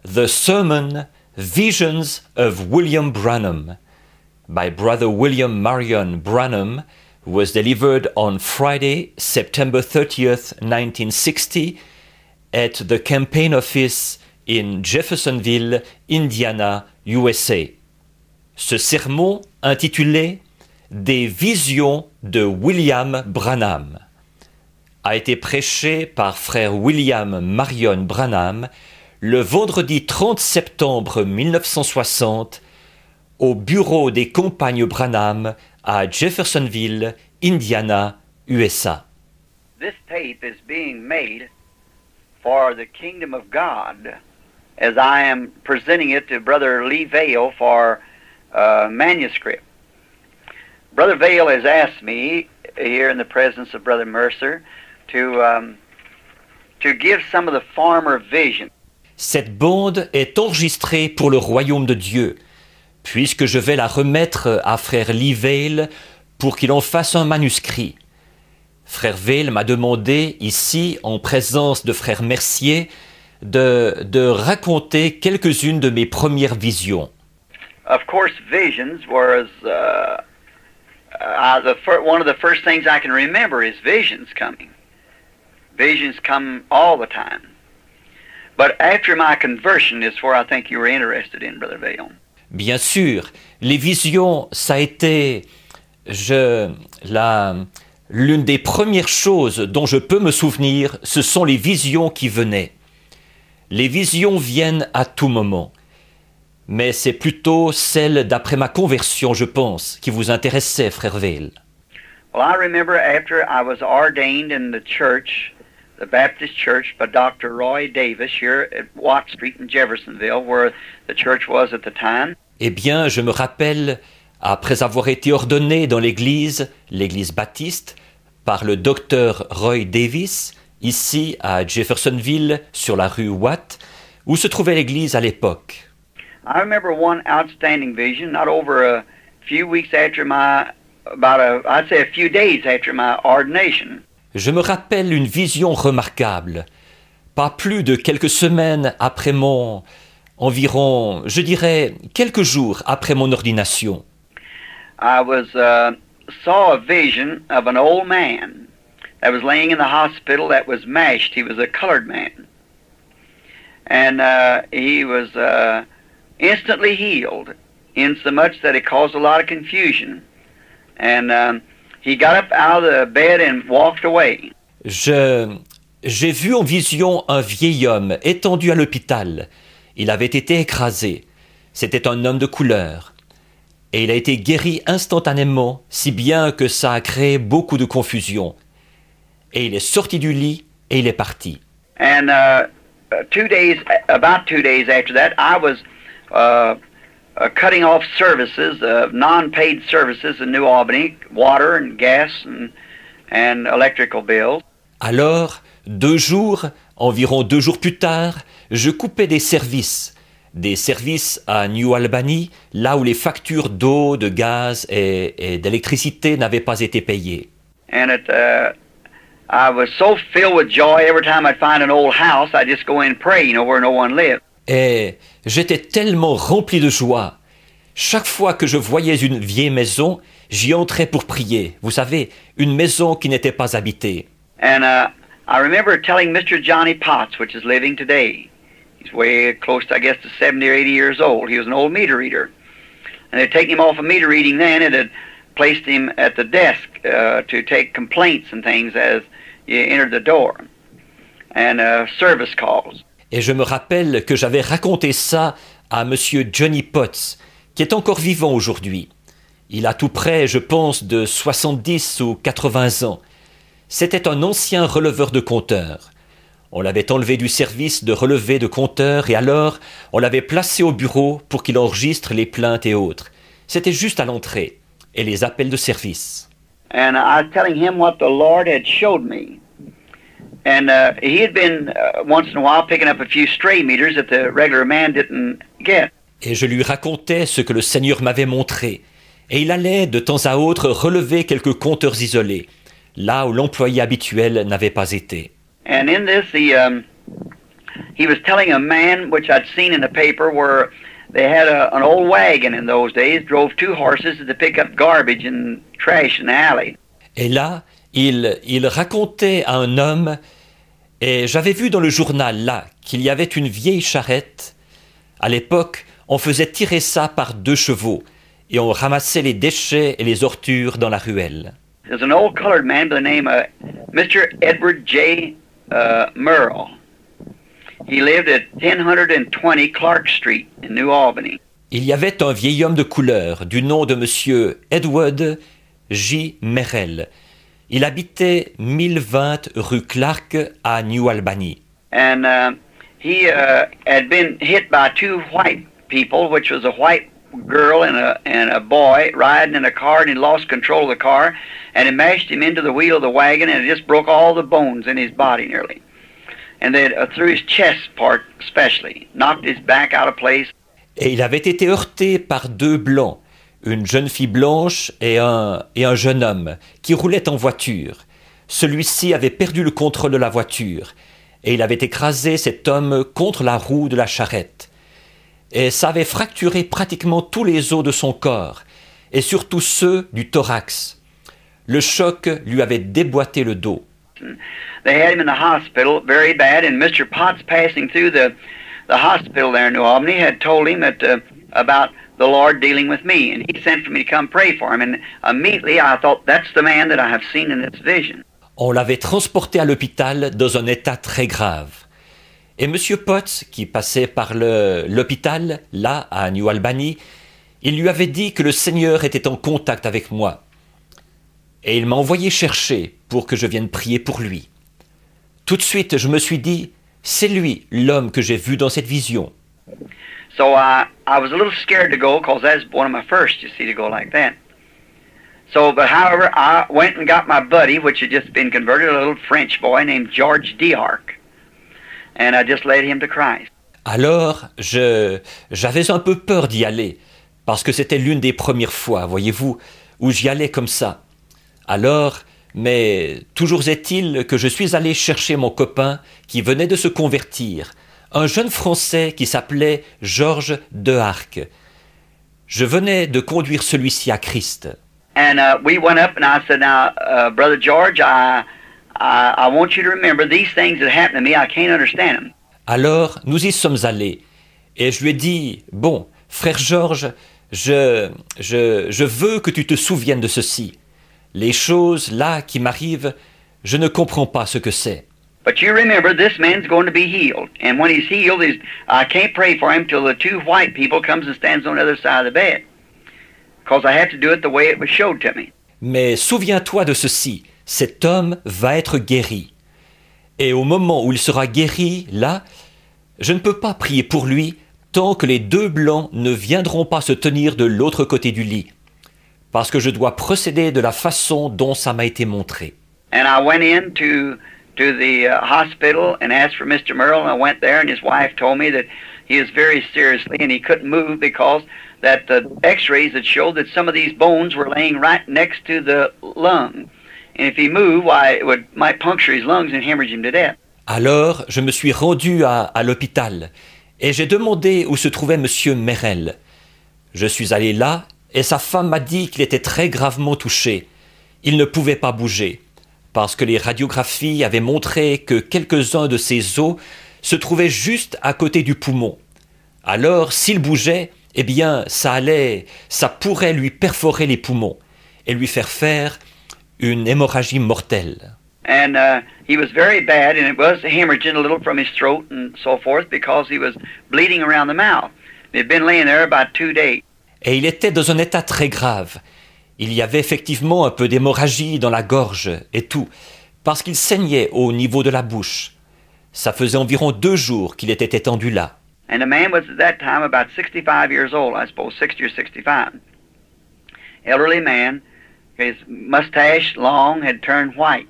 The Sermon, Visions of William Branham, by Brother William Marion Branham, was delivered on Friday, September 30th, 1960, at the campaign office in Jeffersonville, Indiana, USA. Ce sermon, intitulé « Des visions de William Branham », a été prêché par frère William Marion Branham le vendredi 30 septembre 1960 au bureau des compagnes Branham à Jeffersonville, Indiana, USA. This tape is being made for the kingdom of God as I am presenting it to Brother Lee Vale for manuscript. Brother Vale has asked me here in the presence of Brother Mercer to give some of the former vision. Cette bande est enregistrée pour le royaume de Dieu, puisque je vais la remettre à frère Lee Vale pour qu'il en fasse un manuscrit. Frère Vale m'a demandé, ici, en présence de frère Mercier, de raconter quelques-unes de mes premières visions. Of course, visions was one of the first things I can remember is visions coming. Visions come all the time. But after my conversion is where I think you were interested in, Brother Vale. Bien sûr, les visions, ça a été l'une des premières choses dont je peux me souvenir, ce sont les visions qui venaient. Les visions viennent à tout moment. Mais c'est plutôt celle d'après ma conversion, je pense, qui vous intéressait, frère Vale. Well, I remember after I was ordained in the church, the Baptist church, by Dr. Roy Davis here at Watt Street in Jeffersonville, where the church was at the time. Eh bien, je me rappelle, après avoir été ordonné dans l'église baptiste, par le docteur Roy Davis, ici à Jeffersonville, sur la rue Watt, où se trouvait l'église à l'époque. I remember one outstanding vision, not over a few weeks after I'd say a few days after my ordination. Je me rappelle une vision remarquable. Pas plus de quelques semaines après environ, je dirais, quelques jours après mon ordination. I saw a vision of an old man that was laying in the hospital that was mashed. He was a colored man. And he was instantly healed, insomuch that it caused a lot of confusion. And he got up out of the bed and walked away. J'ai vu en vision un vieil homme étendu à l'hôpital. Il avait été écrasé. C'était un homme de couleur. Et il a été guéri instantanément, si bien que ça a créé beaucoup de confusion. Et il est sorti du lit et il est parti. And about 2 days after that, I was cutting off services, non-paid services in New Albany, water and gas and electrical bills. Alors, environ 2 jours plus tard, je coupais des services à New Albany, là où les factures d'eau, de gaz et d'électricité n'avaient pas été payées. And I was so filled with joy every time I'd find an old house, I'd just go in and pray, where no one lived. Et j'étais tellement rempli de joie. Chaque fois que je voyais une vieille maison, j'y entrais pour prier. Vous savez, une maison qui n'était pas habitée. And I remember telling Mr. Johnny Potts, which is living today. He's way close to, I guess, to 70 or 80 years old. He was an old meter reader. And they'd taken him off of meter reading then and had placed him at the desk to take complaints and things as you entered the door. And service calls. Et je me rappelle que j'avais raconté ça à monsieur Johnny Potts, qui est encore vivant aujourd'hui. Il a tout près, je pense, de 70 ou 80 ans. C'était un ancien releveur de compteurs. On l'avait enlevé du service de relevé de compteurs et alors on l'avait placé au bureau pour qu'il enregistre les plaintes et autres. C'était juste à l'entrée et les appels de service. And I was telling him what the Lord had showed me. And he had been once in a while picking up a few stray meters that the regular man didn't get. Et je lui racontais ce que le Seigneur m'avait montré. Et il allait de temps à autre relever quelques compteurs isolés, là où l'employé habituel n'avait pas été. And in this, he was telling a man, which I'd seen in the paper, where they had an old wagon in those days, drove two horses to pick up garbage and trash in the alley. Et là, il racontait à un homme, et j'avais vu dans le journal là qu'il y avait une vieille charrette. À l'époque, on faisait tirer ça par 2 chevaux et on ramassait les déchets et les ordures dans la ruelle. There's an old colored man by the name of Mr. Edward J. Merle. He lived at 1020 Clark Street in New Albany. Il y avait un vieil homme de couleur du nom de monsieur Edward J. Merrill. Il habitait 1020 rue Clark à New Albany. And he had been hit by 2 white people, which was a white girl and a boy riding in a car, and he lost control of the car, and it mashed him into the wheel of the wagon, and it just broke all the bones in his body nearly. And then through his chest part especially, knocked his back out of place. Et il avait été heurté par 2 blancs, une jeune fille blanche et un jeune homme qui roulait en voiture. Celui-ci avait perdu le contrôle de la voiture et il avait écrasé cet homme contre la roue de la charrette. Et ça avait fracturé pratiquement tous les os de son corps et surtout ceux du thorax. Le choc lui avait déboîté le dos. They had him in the hospital very bad, and Mr. Potts, passing through the hospital there in New Albany, had told him that about the Lord dealing with me, and he sent for me to come pray for him, and immediately I thought, that's the man that I have seen in this vision. On l'avait transporté à l'hôpital dans un état très grave. Et M. Potts, qui passait par l'hôpital, là, à New Albany, il lui avait dit que le Seigneur était en contact avec moi. Et il m'a envoyé chercher pour que je vienne prier pour lui. Tout de suite, je me suis dit, c'est lui, l'homme que j'ai vu dans cette vision. So I was a little scared to go, because that's one of my first, you see, to go like that. So, but however, I went and got my buddy, which had just been converted, a little French boy named George D'Arc, and I just led him to Christ. Alors, j'avais un peu peur d'y aller, parce que c'était l'une des premières fois, voyez-vous, où j'y allais comme ça. Alors, mais toujours est-il que je suis allé chercher mon copain qui venait de se convertir, un jeune Français qui s'appelait George D'Arc. Je venais de conduire celui-ci à Christ. And we went up, and I said, now, Brother George, I want you to remember these things that happened to me, I can't understand them. Alors, nous y sommes allés, et je lui ai dit, bon, frère Georges, je veux que tu te souviennes de ceci. Les choses là qui m'arrivent, je ne comprends pas ce que c'est. But you remember, this man's going to be healed. And when he's healed, I can't pray for him till the 2 white people comes and stands on the other side of the bed. Because I have to do it the way it was showed to me. Mais souviens-toi de ceci, cet homme va être guéri. Et au moment où il sera guéri, là, je ne peux pas prier pour lui tant que les 2 blancs ne viendront pas se tenir de l'autre côté du lit. Parce que je dois procéder de la façon dont ça m'a été montré. And I went in to the hospital and asked for Mr. Merle, and I went there, and his wife told me that he was very seriously, and he couldn't move because that the x-rays had showed that some of these bones were laying right next to the lung. And if he moved, why, it might puncture his lungs and hemorrhage him to death. Alors, je me suis rendu à l'hôpital et j'ai demandé où se trouvait Monsieur Merrill. Je suis allé là et sa femme m'a dit qu'il était très gravement touché. Il ne pouvait pas bouger parce que les radiographies avaient montré que quelques-uns de ses os se trouvaient juste à côté du poumon. Alors, s'il bougeait, eh bien, ça pourrait lui perforer les poumons et lui faire une hémorragie mortelle. And he was very bad, and it was hemorrhaging a little from his throat and so forth because he was bleeding around the mouth. He'd been laying there about 2 days. Et il était dans un état très grave. Il y avait effectivement un peu d'hémorragie dans la gorge et tout, parce qu'il saignait au niveau de la bouche. Ça faisait environ 2 jours qu'il était étendu là. And the man was at that time about 65 years old, I suppose, 60 or 65. Elderly man, his mustache long had turned white,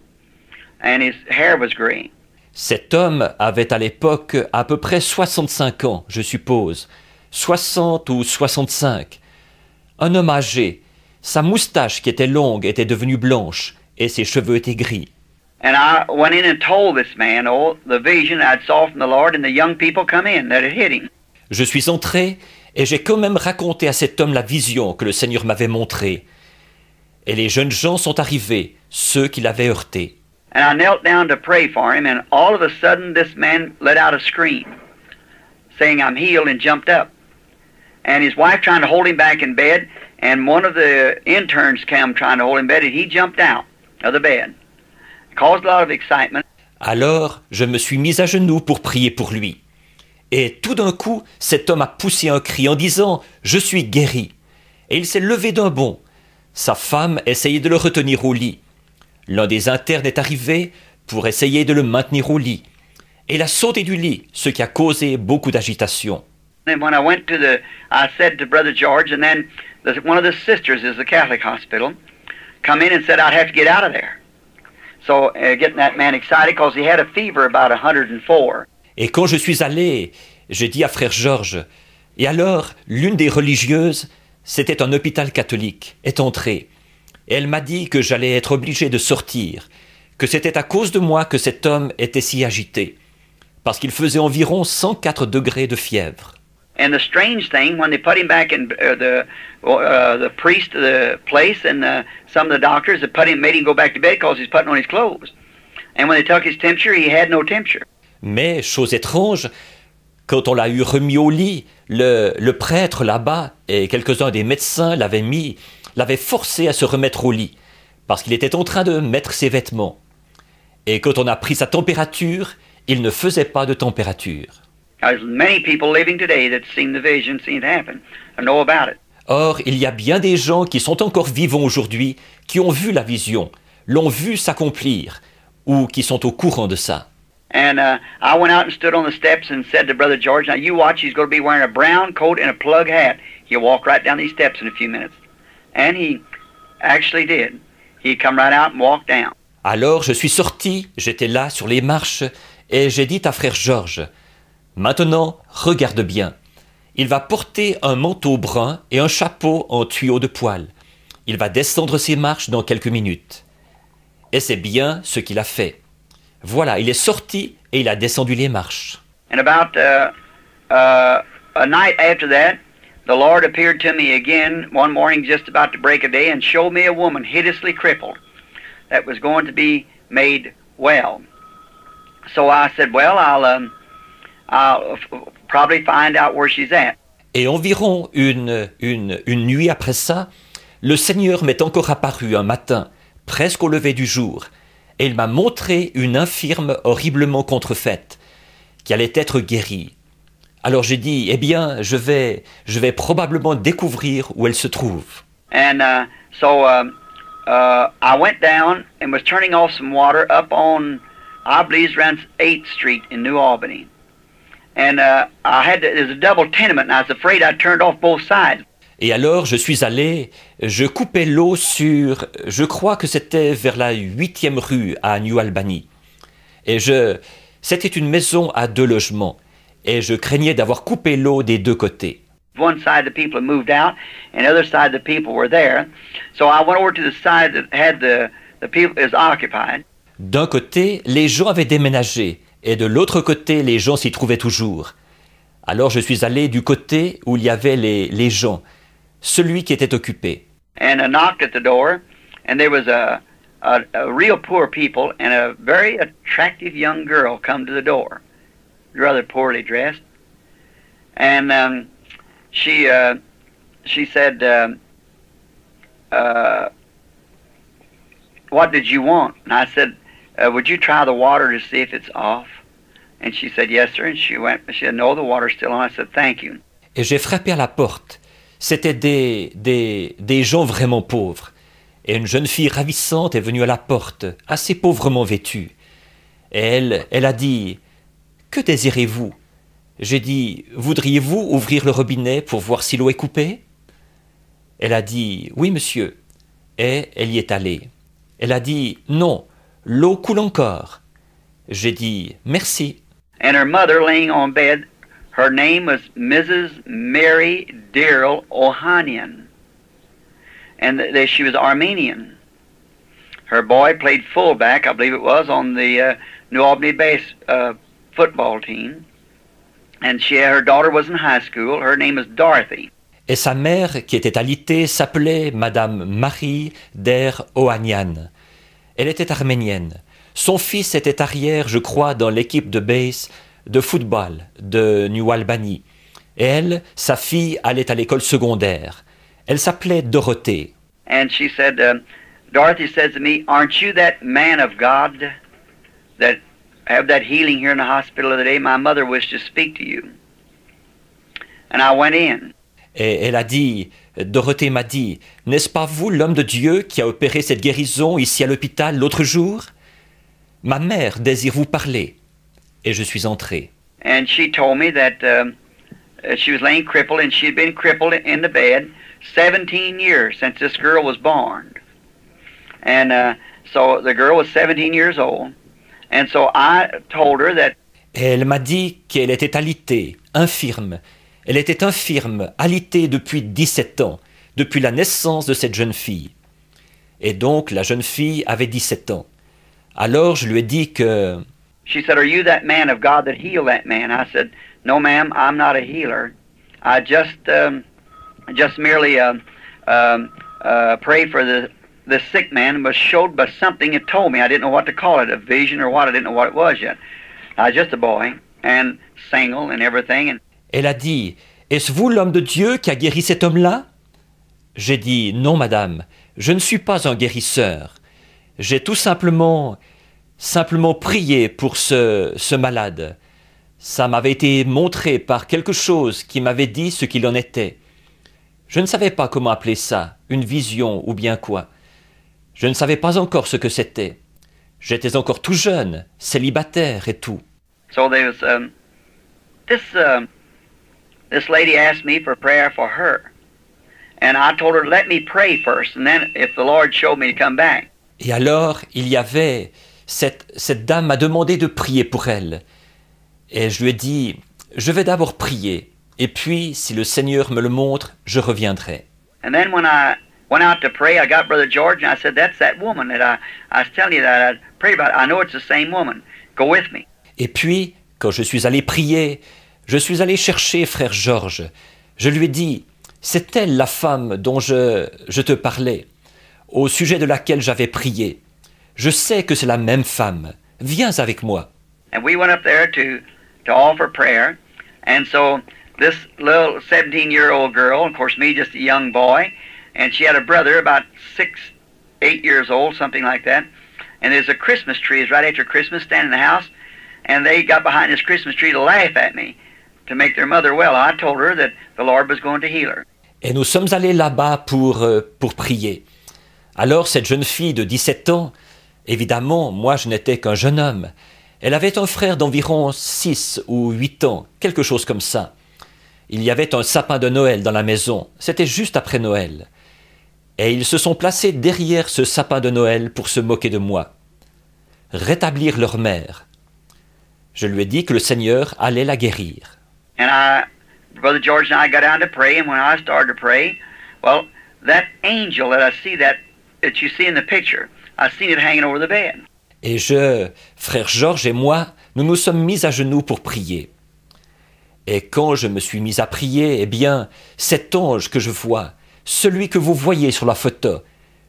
and his hair was gray. Cet homme avait à l'époque à peu près 65 ans, je suppose, 60 ou 65. Un homme âgé. Sa moustache qui était longue était devenue blanche et ses cheveux étaient gris. And I went in and told this man, the vision I'd saw from the Lord, and the young people come in that had hit him. Je suis entré et j'ai quand même raconté à cet homme la vision que le Seigneur m'avait montrée. Et les jeunes gens sont arrivés, ceux qui l'avaient heurté. And I knelt down to pray for him, and all of a sudden this man let out a scream, saying, I'm healed, and jumped up. And his wife trying to hold him back in bed, and one of the interns came trying to hold him in bed, and he jumped out of the bed. It caused a lot of excitement. Alors, je me suis mis à genoux pour prier pour lui. Et tout d'un coup, cet homme a poussé un cri en disant « Je suis guéri ». Et il s'est levé d'un bond. Sa femme essayait de le retenir au lit. L'un des internes est arrivé pour essayer de le maintenir au lit. Et il a sauté du lit, ce qui a causé beaucoup d'agitation. And when I said to Brother George, and then one of the sisters is the Catholic hospital, come in and said I'd have to get out of there. So getting that man excited because he had a fever about 104. Et quand je suis allé, j'ai dit à frère Georges, et alors l'une des religieuses, c'était un hôpital catholique, est entrée. Et elle m'a dit que j'allais être obligé de sortir, que c'était à cause de moi que cet homme était si agité, parce qu'il faisait environ 104 degrés de fièvre. And the strange thing, when they put him back in the priest of the place and some of the doctors had made him go back to bed because he's putting on his clothes. And when they took his temperature, he had no temperature. Mais, chose étrange, quand on l'a eu remis au lit, le prêtre là-bas et quelques-uns des médecins l'avaient forcé à se remettre au lit, parce qu'il était en train de mettre ses vêtements. Et quand on a pris sa température, il ne faisait pas de température. Or, il y a bien des gens qui sont encore vivants aujourd'hui, qui ont vu la vision, l'ont vu s'accomplir, ou qui sont au courant de ça. And I went out and stood on the steps and said to Brother George, now you watch, he's going to be wearing a brown coat and a plug hat. He'll walk right down these steps in a few minutes. And he actually did. He come right out and walked down. Alors je suis sorti, j'étais là sur les marches, et j'ai dit à frère Georges, maintenant, regarde bien. Il va porter un manteau brun et un chapeau en tuyau de poil. Il va descendre ses marches dans quelques minutes. Et c'est bien ce qu'il a fait. Voilà, il est sorti et il a descendu les marches. And about a night after that, the Lord appeared to me again one morning just about to break a day and showed me a woman hideously crippled that was going to be made well. So I said, well, I'll probably find out where she's at. Et environ une nuit après ça, le Seigneur m'est encore apparu un matin, presque au lever du jour, et il m'a montré une infirme horriblement contrefaite, qui allait être guérie. Alors j'ai dit, eh bien, je vais probablement découvrir où elle se trouve. And so I went down and was turning off some water up on, I believe it's around 8th Street in New Albany. And there's a double tenement, and I was afraid I turned off both sides. Et alors je suis allé, je coupais l'eau sur, je crois que c'était vers la 8e rue à New Albany. Et c'était une maison à 2 logements. Et je craignais d'avoir coupé l'eau des 2 côtés. One side the people had moved out, and the other side the people were there. So I went over to the side that had the people is occupied. D'un côté, les gens avaient déménagé, et de l'autre côté, les gens s'y trouvaient toujours. Alors je suis allé du côté où il y avait les gens, celui qui était occupé. And I knocked at the door, and there was a real poor people, and a very attractive young girl come to the door, rather poorly dressed. And she said, what did you want? And I said, would you try the water to see if it's off? And she said, yes, sir. And she said, no, the water's still on. I said, thank you. Et j'ai frappé à la porte. C'était des gens vraiment pauvres. Et une jeune fille ravissante est venue à la porte, assez pauvrement vêtue. Et elle a dit, que désirez-vous? J'ai dit, voudriez-vous ouvrir le robinet pour voir si l'eau est coupée? Elle a dit, oui, monsieur. Et elle y est allée. Elle a dit, non, l'eau coule encore. J'ai dit, merci. And her mother laying on bed, her name was Mrs. Mary Daryl Ohanian. And she was Armenian. her boy played fullback, I believe it was, on the New Albany football team. And her daughter was in high school. Her name is Dorothy. Et sa mère, qui était alitée, s'appelait Madame Marie der Ohanian. Elle était arménienne. Son fils était arrière, je crois, dans l'équipe de base de football de New Albany. Et elle, sa fille, allait à l'école secondaire. Elle s'appelait Dorothée. And she said, Dorothy says to me, "Aren't you that man of God that have that healing here in the hospital the other day? My mother wished to speak to you." And I went in. Et elle a dit, Dorothée m'a dit, n'est-ce pas vous l'homme de Dieu qui a opéré cette guérison ici à l'hôpital l'autre jour? Ma mère désire vous parler. Et je suis entré. And she told me that she was laying crippled, and she had been crippled in the bed 17 years since this girl was born. And so the girl was 17 years old. And so I told her that. Et elle m'a dit qu'elle était alitée, infirme. Elle était infirme, alitée depuis 17 ans, depuis la naissance de cette jeune fille. Et donc la jeune fille avait 17 ans. Alors je lui ai dit que... She said, "Are you that man of God that healed that man?" I said, "No, ma'am, I'm not a healer. I just merely pray for the sick man, was showed by something it told me. I didn't know what to call it, a vision or what. I didn't know what it was yet. I was just a boy and single and everything." And elle a dit, est-ce vous l'homme de Dieu qui a guéri cet homme-là? J'ai dit, non madame, je ne suis pas un guérisseur. J'ai tout simplement prié pour ce malade. Ça m'avait été montré par quelque chose qui m'avait dit ce qu'il en était. Je ne savais pas comment appeler ça, une vision ou bien quoi. Je ne savais pas encore ce que c'était. J'étais encore tout jeune, célibataire et tout. So there was this lady asked me for prayer for her. And I told her, let me pray first, and then if the Lord showed me to come back. Et alors, il y avait... Cette dame m'a demandé de prier pour elle. Et je lui ai dit, je vais d'abord prier. Et puis, si le Seigneur me le montre, je reviendrai. And then when I went out to pray, I got Brother George, and I said, that's that woman that I was telling you that I prayed about. I know it's the same woman. Go with me. Et puis, quand je suis allé prier, je suis allé chercher frère Georges. Je lui ai dit, c'est elle la femme dont je te parlais, au sujet de laquelle j'avais prié. Je sais que c'est la même femme. Viens avec moi. And we went up there to offer prayer. And so this little 17-year-old girl, of course me just a young boy, and she had a brother about 8 years old, something like that. And there's a Christmas tree, it's right after Christmas, standing in the house. And they got behind this Christmas tree to laugh at me, to make their mother well. I told her that the Lord was going to heal her. Et nous sommes allés là-bas pour prier. Alors cette jeune fille de 17 ans, évidemment, moi je n'étais qu'un jeune homme. Elle avait un frère d'environ 6 ou 8 ans, quelque chose comme ça. Il y avait un sapin de Noël dans la maison, c'était juste après Noël. Et ils se sont placés derrière ce sapin de Noël pour se moquer de moi. Rétablir leur mère. Je lui ai dit que le Seigneur allait la guérir. And Brother George and I got down to pray, and when I started to pray, well, that angel that you see in the picture, I seen it hanging over the bed. Et frère Georges et moi, nous nous sommes mis à genoux pour prier. Et quand je me suis mis à prier, eh bien, cet ange que je vois, celui que vous voyez sur la photo,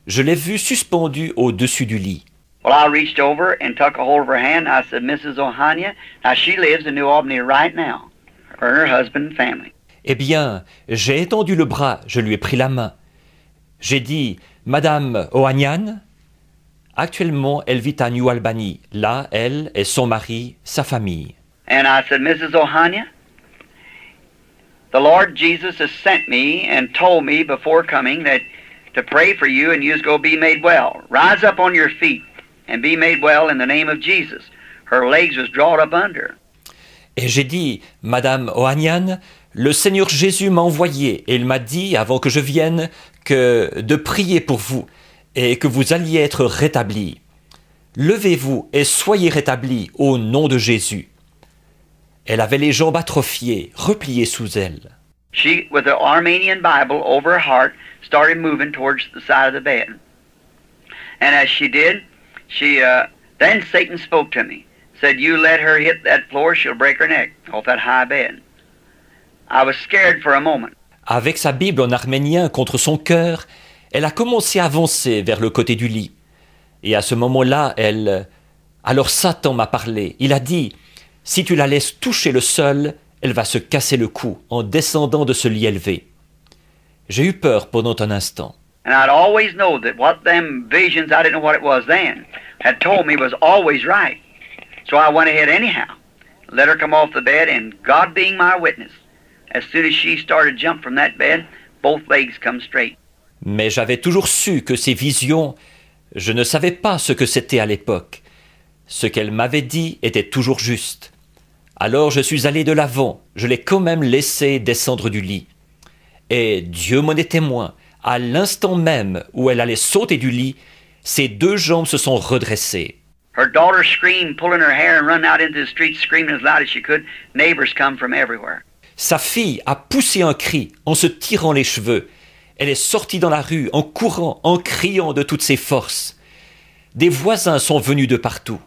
je l'ai vu suspendu au-dessus du lit. Well, I reached over and took a hold of her hand. I said, Mrs. Ohania, now she lives in New Albany right now, her and her husband and family. Eh bien, j'ai étendu le bras, je lui ai pris la main. J'ai dit, Madame Ohanian, actuellement, elle vit à New Albany. Là, elle et son mari, sa famille. And I said, Mrs. Ohania, the Lord Jesus has sent me and told me before coming that to pray for you and you's going to be made well. Rise up on your feet and be made well in the name of Jesus. Her legs was drawn up under. Et j'ai dit, Madame Ohanian, le Seigneur Jésus m'a envoyé et il m'a dit, avant que je vienne, que de prier pour vous et que vous alliez être rétablis. Levez-vous et soyez rétablis au nom de Jésus. Elle avait les jambes atrophiées, repliées sous elle. She, with the Armenian Bible over her heart, started moving towards the side of the bed. And as she did, then Satan spoke to me. Said, you let her hit that floor, she'll break her neck off that high bed. I was scared for a moment. Avec sa Bible en arménien contre son cœur, elle a commencé à avancer vers le côté du lit. Et à ce moment-là, Alors Satan m'a parlé. Il a dit, si tu la laisses toucher le sol, elle va se casser le cou en descendant de ce lit élevé. J'ai eu peur pendant un instant. And I'd always know that what them visions, I didn't know what it was then, had told me was always right. So I went ahead anyhow, let her come off the bed, and God being my witness, as soon as she started to jump from that bed, both legs come straight. Mais j'avais toujours su que ces visions, je ne savais pas ce que c'était à l'époque. Ce qu'elle m'avait dit était toujours juste. Alors je suis allé de l'avant, je l'ai quand même laissé descendre du lit. Et Dieu m'en est témoin, à l'instant même où elle allait sauter du lit, ses deux jambes se sont redressées. Her daughter screamed, pulling her hair and run out into the street screaming as loud as she could. Neighbors come from everywhere. Sa fille a poussé un cri en se tirant les cheveux. Elle est sortie dans la rue en courant, en criant de toutes ses forces. Des voisins sont venus de partout.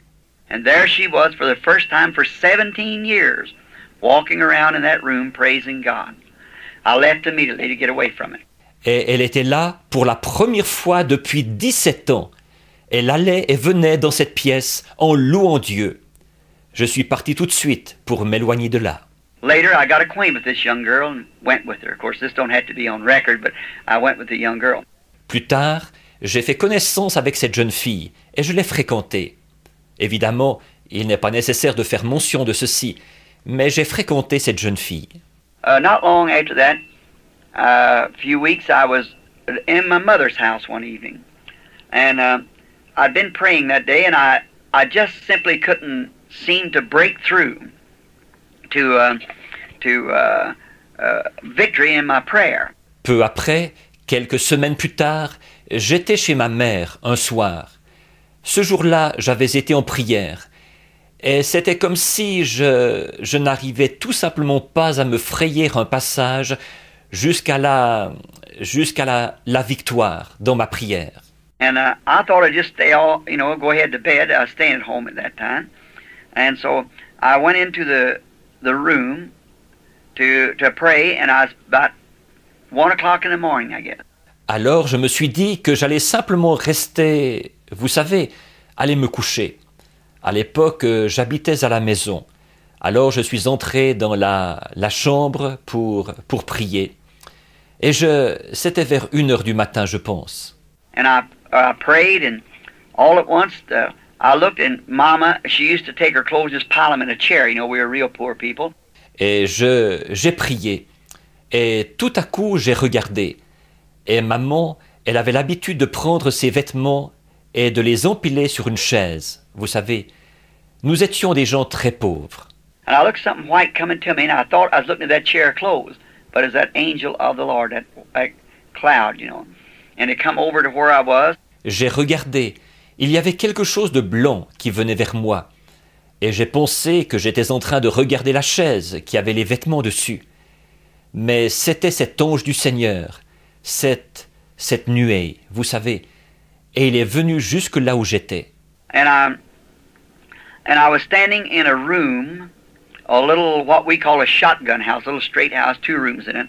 And there she was for the first time for 17 years, walking around in that room praising God. I left immediately to get away from it. Et elle était là pour la première fois depuis 17 ans. Elle allait et venait dans cette pièce en louant Dieu. Je suis parti tout de suite pour m'éloigner de là. Later, I got acquainted with this young girl and went with her. Of course, this don't have to be on record, but I went with the young girl. Plus tard, j'ai fait connaissance avec cette jeune fille et je l'ai fréquentée. Évidemment, il n'est pas nécessaire de faire mention de ceci, mais j'ai fréquenté cette jeune fille. Not long after that, a few weeks, I was in my mother's house one evening, and I'd been praying that day, and I just simply couldn't seem to break through to victory in my prayer. Peu après, quelques semaines plus tard, j'étais chez ma mère un soir. Ce jour-là, j'avais été en prière. Et c'était comme si je n'arrivais tout simplement pas à me frayer un passage jusqu'à la victoire dans ma prière. And I thought I'd just go ahead to bed. I was staying at home at that time. And so I went into the room to pray, and I was about 1 o'clock in the morning, I guess. Alors je me suis dit que j'allais simplement rester, vous savez, aller me coucher. À l'époque, j'habitais à la maison. Alors je suis entré dans la chambre pour prier. Et c'était vers 1h du matin, je pense. And I prayed, and all at once I looked, and Mama, she used to take her clothes, just pile them in a chair. You know, we were real poor people. Et j'ai prié. Et tout à coup, j'ai regardé. Et maman, elle avait l'habitude de prendre ses vêtements et de les empiler sur une chaise. Vous savez, nous étions des gens très pauvres. And I looked something white coming to me, and I thought I was looking at that chair of clothes, but it's that angel of the Lord, that cloud, you know. And it come over to where I was. J'ai regardé. Il y avait quelque chose de blanc qui venait vers moi. Et j'ai pensé que j'étais en train de regarder la chaise qui avait les vêtements dessus. Mais c'était cet ange du Seigneur, cette nuée, vous savez. Et il est venu jusque là où j'étais. And I was standing in a room, a little what we call a shotgun house, a little straight house, 2 rooms in it.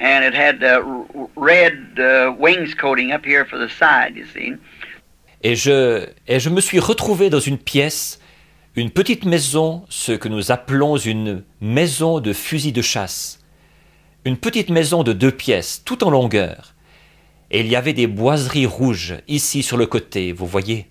And it had red wainscoting up here for the side, you see. Et je me suis retrouvé dans une pièce, une petite maison, ce que nous appelons une maison de fusil de chasse. Une petite maison de 2 pièces, tout en longueur. Et il y avait des boiseries rouges ici sur le côté, vous voyez.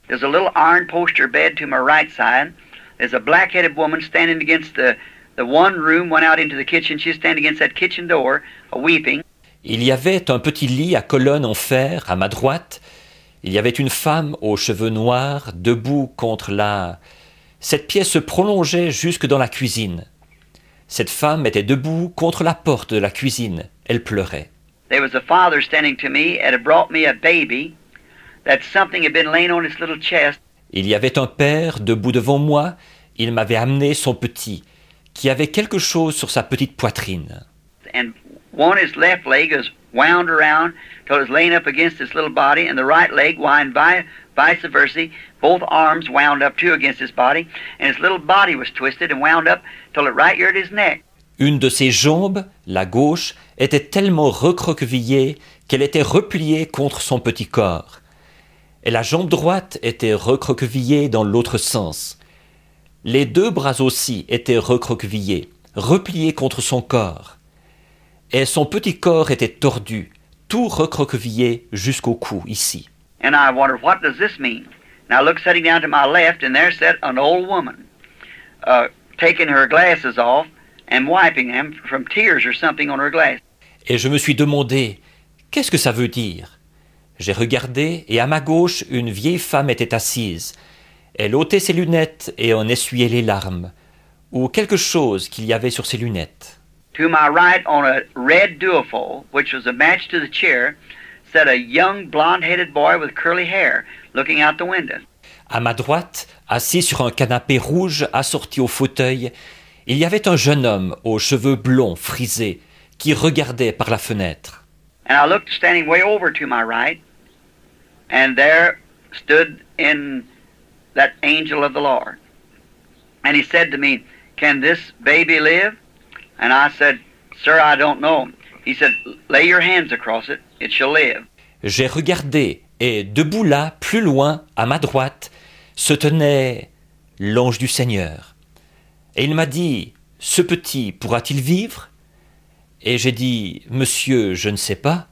There's a little iron poster bed to my right side. There's a black-headed woman standing against the one room, went out into the kitchen. She's standing against that kitchen door, weeping. Il y avait un petit lit à colonnes en fer à ma droite. Il y avait une femme aux cheveux noirs debout contre Cette pièce se prolongeait jusque dans la cuisine. Cette femme était debout contre la porte de la cuisine. Elle pleurait. There was a father standing to me and had brought me a baby that something had been laying on his little chest. Il y avait un père debout devant moi. Il m'avait amené son petit, qui avait quelque chose sur sa petite poitrine. And his left leg was wound around till it was laying up against its little body, and the right leg wound vice versa. Both arms wound up too against his body, and his little body was twisted and wound up till it right here at his neck. Une de ses jambes, la gauche, était tellement recroquevillée qu'elle était repliée contre son petit corps. Et la jambe droite était recroquevillée dans l'autre sens. Les deux bras aussi étaient recroquevillés, repliés contre son corps. Et son petit corps était tordu, tout recroquevillé jusqu'au cou, ici. And I wondered, what does this mean? And I looked sitting down to my left, and there sat an old woman, taking her glasses off and wiping them from tears or something on her glasses. Et je me suis demandé, qu'est-ce que ça veut dire? J'ai regardé, et à ma gauche, une vieille femme était assise. Elle ôtait ses lunettes et en essuyait les larmes, ou quelque chose qu'il y avait sur ses lunettes. To my right, on a red duofold, which was a match to the chair, sat a young blonde-headed boy with curly hair, looking out the window. À ma droite, assis sur un canapé rouge assorti au fauteuil, il y avait un jeune homme aux cheveux blonds frisés qui regardait par la fenêtre. And I looked standing way over to my right, and there stood in that angel of the Lord. And he said to me, "Can this baby live?" And I said, "Sir, I don't know." He said, "Lay your hands across it, it shall live." J'ai regardé, et debout là, plus loin, à ma droite, se tenait l'ange du Seigneur. Et il m'a dit, « Ce petit pourra-t-il vivre ?» Et j'ai dit, « Monsieur, je ne sais pas. »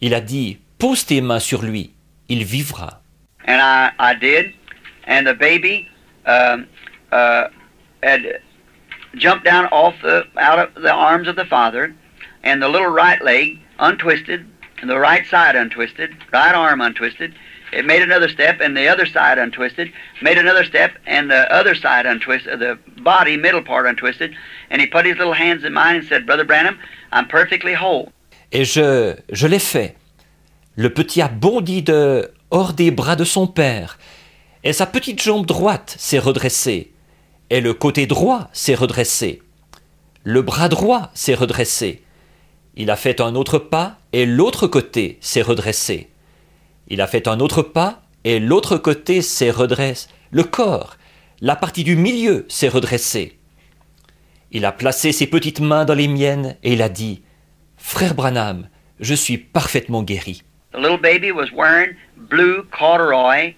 Il a dit, « Pose tes mains sur lui, il vivra. » And I did, and the baby had jumped down out of the arms of the father, and the little right leg untwisted, and the right side untwisted, right arm untwisted. It made another step, and the other side untwisted, made another step, and the other side untwisted, the body, middle part untwisted, and he put his little hands in mine and said, "Brother Branham, I'm perfectly whole." Et je l'ai fait. Le petit a bondi hors des bras de son père, et sa petite jambe droite s'est redressée, et le côté droit s'est redressé. Le bras droit s'est redressé. Il a fait un autre pas, et l'autre côté s'est redressé. Il a fait un autre pas, et l'autre côté s'est redressé. Le corps, la partie du milieu s'est redressée. Il a placé ses petites mains dans les miennes, et il a dit, « Frère Branham, je suis parfaitement guéri. » The little baby was wearing blue corduroy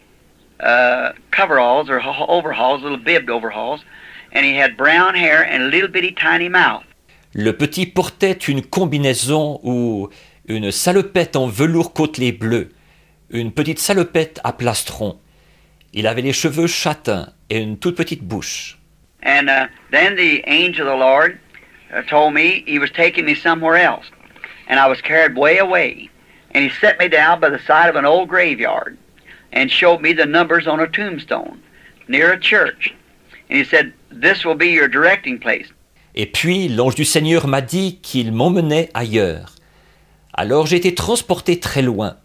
coveralls or overalls, little bibbed overalls, and he had brown hair and a little bitty tiny mouth. Le petit portait une combinaison ou une salopette en velours côtelé bleu, une petite salopette à plastron. Il avait les cheveux châtains et une toute petite bouche. And then the angel of the Lord told me he was taking me somewhere else, and I was carried way away. And he set me down by the side of an old graveyard and showed me the numbers on a tombstone near a church. And he said, "This will be your directing place." Et puis l'ange du Seigneur m'a dit qu'il m'emmenait ailleurs. Alors j'ai été transporté très loin.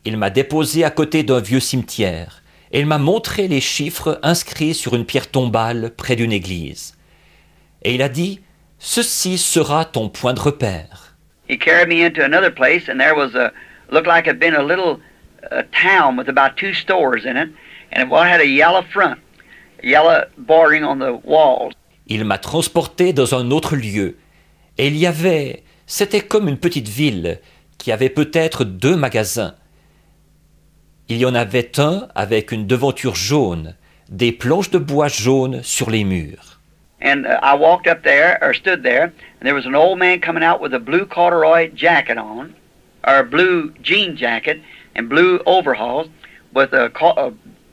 Il m'a déposé à côté d'un vieux cimetière et il m'a montré les chiffres inscrits sur une pierre tombale près d'une église. Et il a dit, « Ceci sera ton point de repère. » He carried me into another place, and there was looked like it had been a little town with about 2 stores in it, and it had a yellow front, yellow bordering on the walls. Il m'a transporté dans un autre lieu, et c'était comme une petite ville qui avait peut-être 2 magasins. Il y en avait un avec une devanture jaune, des planches de bois jaunes sur les murs. And I walked up there, or stood there, and there was an old man coming out with a blue corduroy jacket on, or a blue jean jacket, and blue overalls, with a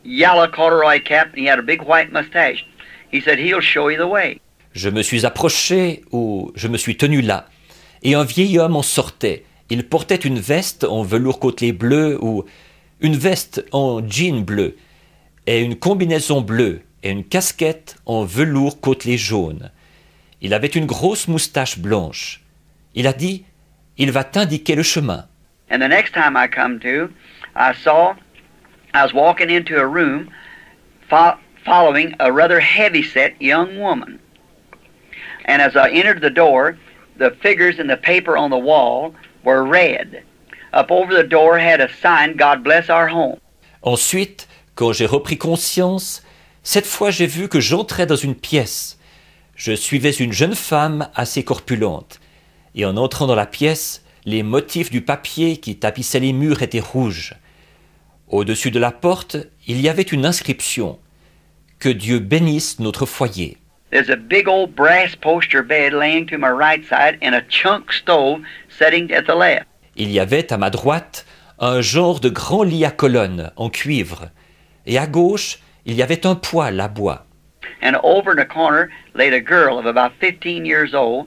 yellow corduroy cap, and he had a big white mustache. He said, "He'll show you the way." Je me suis approché, ou je me suis tenu là, et un vieil homme en sortait. Il portait une veste en velours côtelé bleu, ou une veste en jean bleu, et une combinaison bleue, et une casquette en velours côtelé jaune. Il avait une grosse moustache blanche. Il a dit, « Il va t'indiquer le chemin. » And the next time I come to, I was walking into a room following a rather heavy-set young woman. And as I entered the door, the figures in the paper on the wall were red. Up over the door had a sign, God bless our home. Ensuite, quand j'ai repris conscience, cette fois j'ai vu que j'entrais dans une pièce. Je suivais une jeune femme assez corpulente. Et en entrant dans la pièce, les motifs du papier qui tapissait les murs étaient rouges. Au-dessus de la porte, il y avait une inscription. Que Dieu bénisse notre foyer. There's a big old brass poster bed laying to my right side and a chunk stove setting at the left. Il y avait à ma droite un genre de grand lit à colonnes en cuivre. Et à gauche, il y avait un poêle à bois. And over in the corner laid a girl of about 15 years old,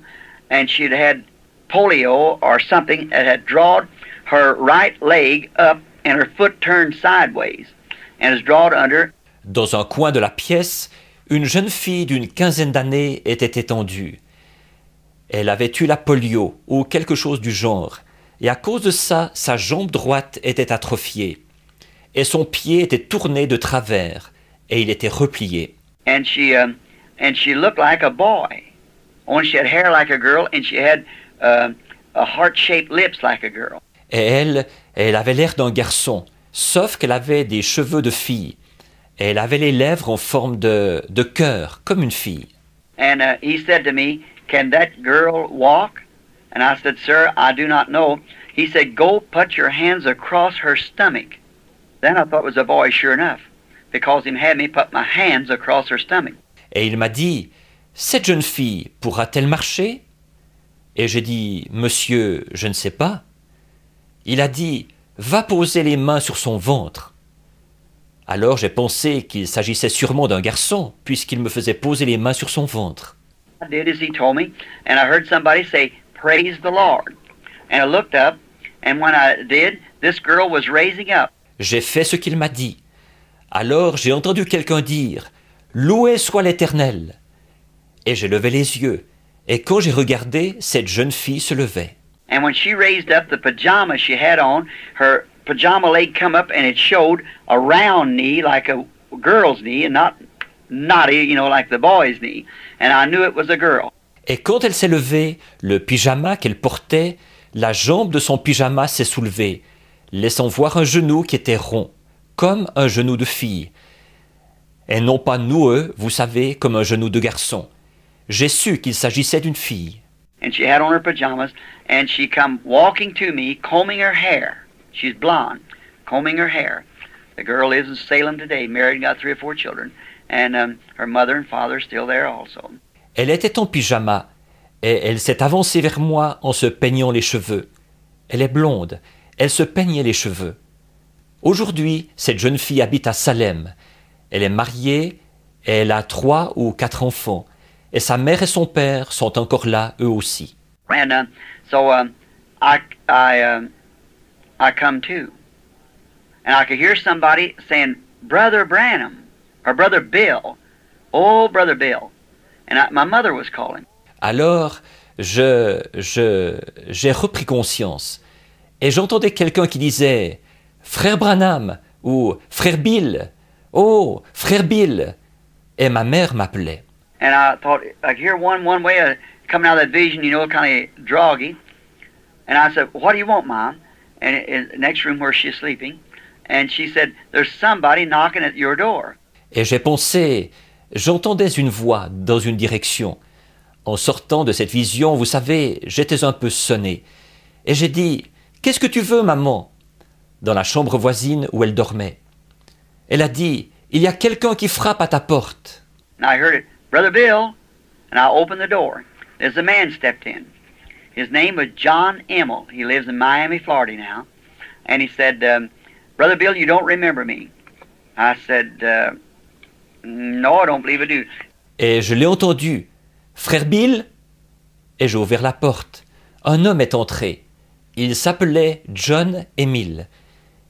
and she'd had polio or something that had drawn her right leg up and her foot turned sideways, and is drawn under. Dans un coin de la pièce, une jeune fille d'une quinzaine d'années était étendue. Elle avait eu la polio ou quelque chose du genre, et à cause de ça, sa jambe droite était atrophiée. Et son pied était tourné de travers, et il était replié. And she looked like a boy. Only she had hair like a girl, and she had a heart-shaped lips like a girl. Et elle avait l'air d'un garçon, sauf qu'elle avait des cheveux de fille. Et elle avait les lèvres en forme de cœur, comme une fille. And he said to me, "Can that girl walk?" And I said, "Sir, I do not know." He said, "Go put your hands across her stomach." Then I thought it was a boy, sure enough, because he had me put my hands across her stomach. Et il m'a dit, « Cette jeune fille pourra-t-elle marcher ?» Et j'ai dit, « Monsieur, je ne sais pas. » Il a dit, « Va poser les mains sur son ventre. » Alors j'ai pensé qu'il s'agissait sûrement d'un garçon, puisqu'il me faisait poser les mains sur son ventre. I did as he told me, and I heard somebody say, "Praise the Lord." And I looked up, and when I did, this girl was raising up. J'ai fait ce qu'il m'a dit. Alors j'ai entendu quelqu'un dire, « Loué soit l'Éternel !» Et j'ai levé les yeux, et quand j'ai regardé, cette jeune fille se levait. And when she raised up the pajamas she had on, her pajama leg come up and it showed a round knee like a girl's knee and not knotty, like the boy's knee. And I knew it was a girl. Et quand elle s'est levée, le pyjama qu'elle portait, la jambe de son pyjama s'est soulevée, laissant voir un genou qui était rond, comme un genou de fille. Et non pas noueux, vous savez, comme un genou de garçon. J'ai su qu'il s'agissait d'une fille. And she had on her pajamas, and she come walking to me, combing her hair. She's blonde, combing her hair. The girl lives in Salem today, married and got 3 or 4 children, and her mother and father are still there also. Elle était en pyjama, et elle s'est avancée vers moi en se peignant les cheveux. Elle est blonde, elle se peignait les cheveux. Aujourd'hui, cette jeune fille habite à Salem. Elle est mariée, et elle a 3 ou 4 enfants. Et sa mère et son père sont encore là, eux aussi. And so I come to, and I could hear somebody saying, "Brother Branham," or "Brother Bill." Oh, Brother Bill. And my mother was calling. Alors, j'ai repris conscience. Et j'entendais quelqu'un qui disait « Frère Branham » ou « Frère Bill ». « Oh, Frère Bill ». Et ma mère m'appelait. And I thought, I could hear one way coming out of that vision, kind of droggy. And I said, "What do you want, Mom?" And in the next room where she's sleeping. And she said, "There's somebody knocking at your door." Et j'ai pensé, j'entendais une voix dans une direction. En sortant de cette vision, vous savez, j'étais un peu sonné. Et j'ai dit, « Qu'est-ce que tu veux, maman ?» Dans la chambre voisine où elle dormait. Elle a dit, « Il y a quelqu'un qui frappe à ta porte. » And I heard it, "Brother Bill." And I opened the door. There's a man stepped in. His name was John Emmel. He lives in Miami, Florida now. And he said, "Brother Bill, you don't remember me." I said, "No, I don't believe I do." Et je l'ai entendu, « Frère Bill ?» Et j'ai ouvert la porte. Un homme est entré. Il s'appelait John Emil.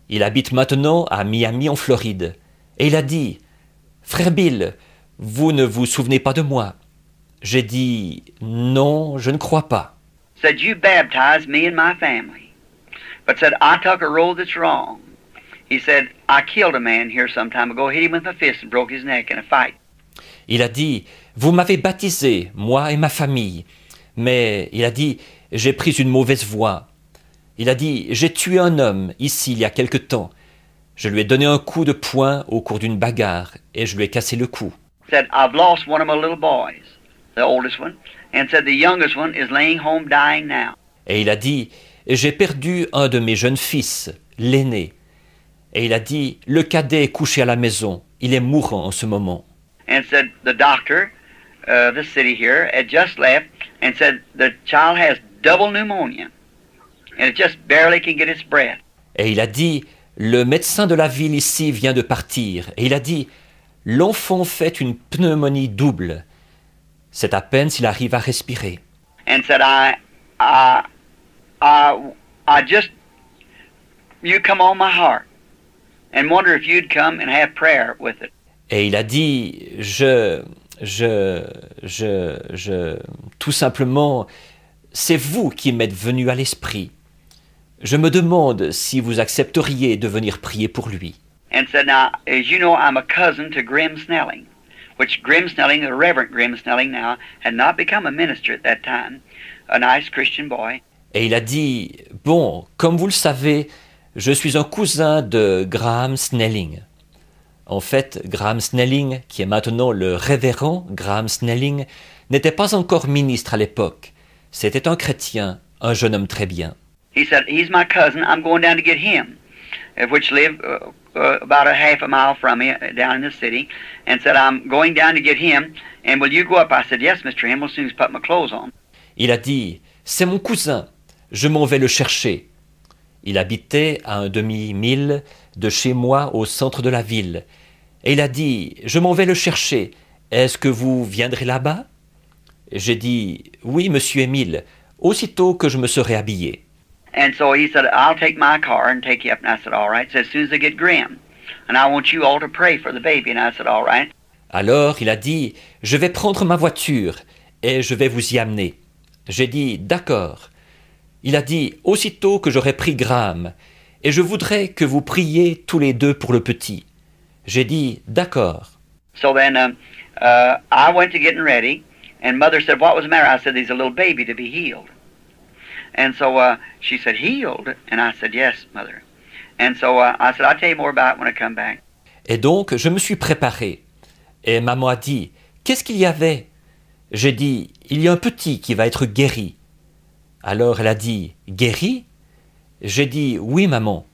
Il habite maintenant à Miami, en Floride. Et il a dit, « Frère Bill, vous ne vous souvenez pas de moi ?» J'ai dit, « Non, je ne crois pas. » Said, "You baptized me and my family." But said, "I took a road that's wrong." He said, "I killed a man here some time ago, hit him with my fist and broke his neck in a fight." Il a dit, « Vous m'avez baptisé, moi et ma famille. » Mais il a dit, « J'ai pris une mauvaise voie. Il a dit, j'ai tué un homme ici il y a quelque temps. Je lui ai donné un coup de poing au cours d'une bagarre et je lui ai cassé le cou. Said, I've lost one of my little boys, the oldest one, and said the youngest one is laying home dying now. Et il a dit, j'ai perdu un de mes jeunes fils, l'aîné. Et il a dit, le cadet est couché à la maison, il est mourant en ce moment. And said the doctor, this city here, had just left and said the child has double pneumonia and it just barely can get its breath. Et il a dit, le médecin de la ville ici vient de partir. Et il a dit, l'enfant fait une pneumonie double. C'est à peine s'il arrive à respirer. And said, I just, you come on my heart and wonder if you'd come and have prayer with it. Et il a dit, tout simplement, c'est vous qui m'êtes venu à l'esprit. Je me demande si vous accepteriez de venir prier pour lui. And said, now, as you know, I'm a cousin to Grim Snelling, which Grim Snelling, the Reverend Grim Snelling now, had not become a minister at that time, a nice Christian boy. Et il a dit, bon, comme vous le savez, je suis un cousin de Graham Snelling. En fait, Graham Snelling, qui est maintenant le révérend Graham Snelling, n'était pas encore ministre à l'époque. C'était un chrétien, un jeune homme très bien. He said, he's my cousin, I'm going down to get him, which lived about a half a mile from me down in the city, and said, I'm going down to get him, and will you go up? I said, yes, Mr. Himmel, as soon as I put my clothes on. Il a dit, c'est mon cousin, je m'en vais le chercher. Il habitait à un demi-mille de chez moi au centre de la ville. Et il a dit, je m'en vais le chercher, est-ce que vous viendrez là-bas? J'ai dit, oui, monsieur Émile, aussitôt que je me serai habillé. And so he said, I'll take my car and take you up. And I said, all right. He said, as soon as I get Grim. And I want you all to pray for the baby. And I said, all right. Alors il a dit, je vais prendre ma voiture et je vais vous y amener. J'ai dit, d'accord. Il a dit, aussitôt que j'aurai pris Graham, et je voudrais que vous priez tous les deux pour le petit. J'ai dit, d'accord. So then I went to getting ready. And Mother said, what was the matter? I said, there's a little baby to be healed. And so she said, healed? And I said, yes, Mother. And so I said, I'll tell you more about it when I come back. Et donc, je me suis préparé. Et maman a dit, qu'est-ce qu'il y avait? J'ai dit, il y a un petit qui va être guéri. Alors elle a dit, guéri? J'ai dit, oui, maman.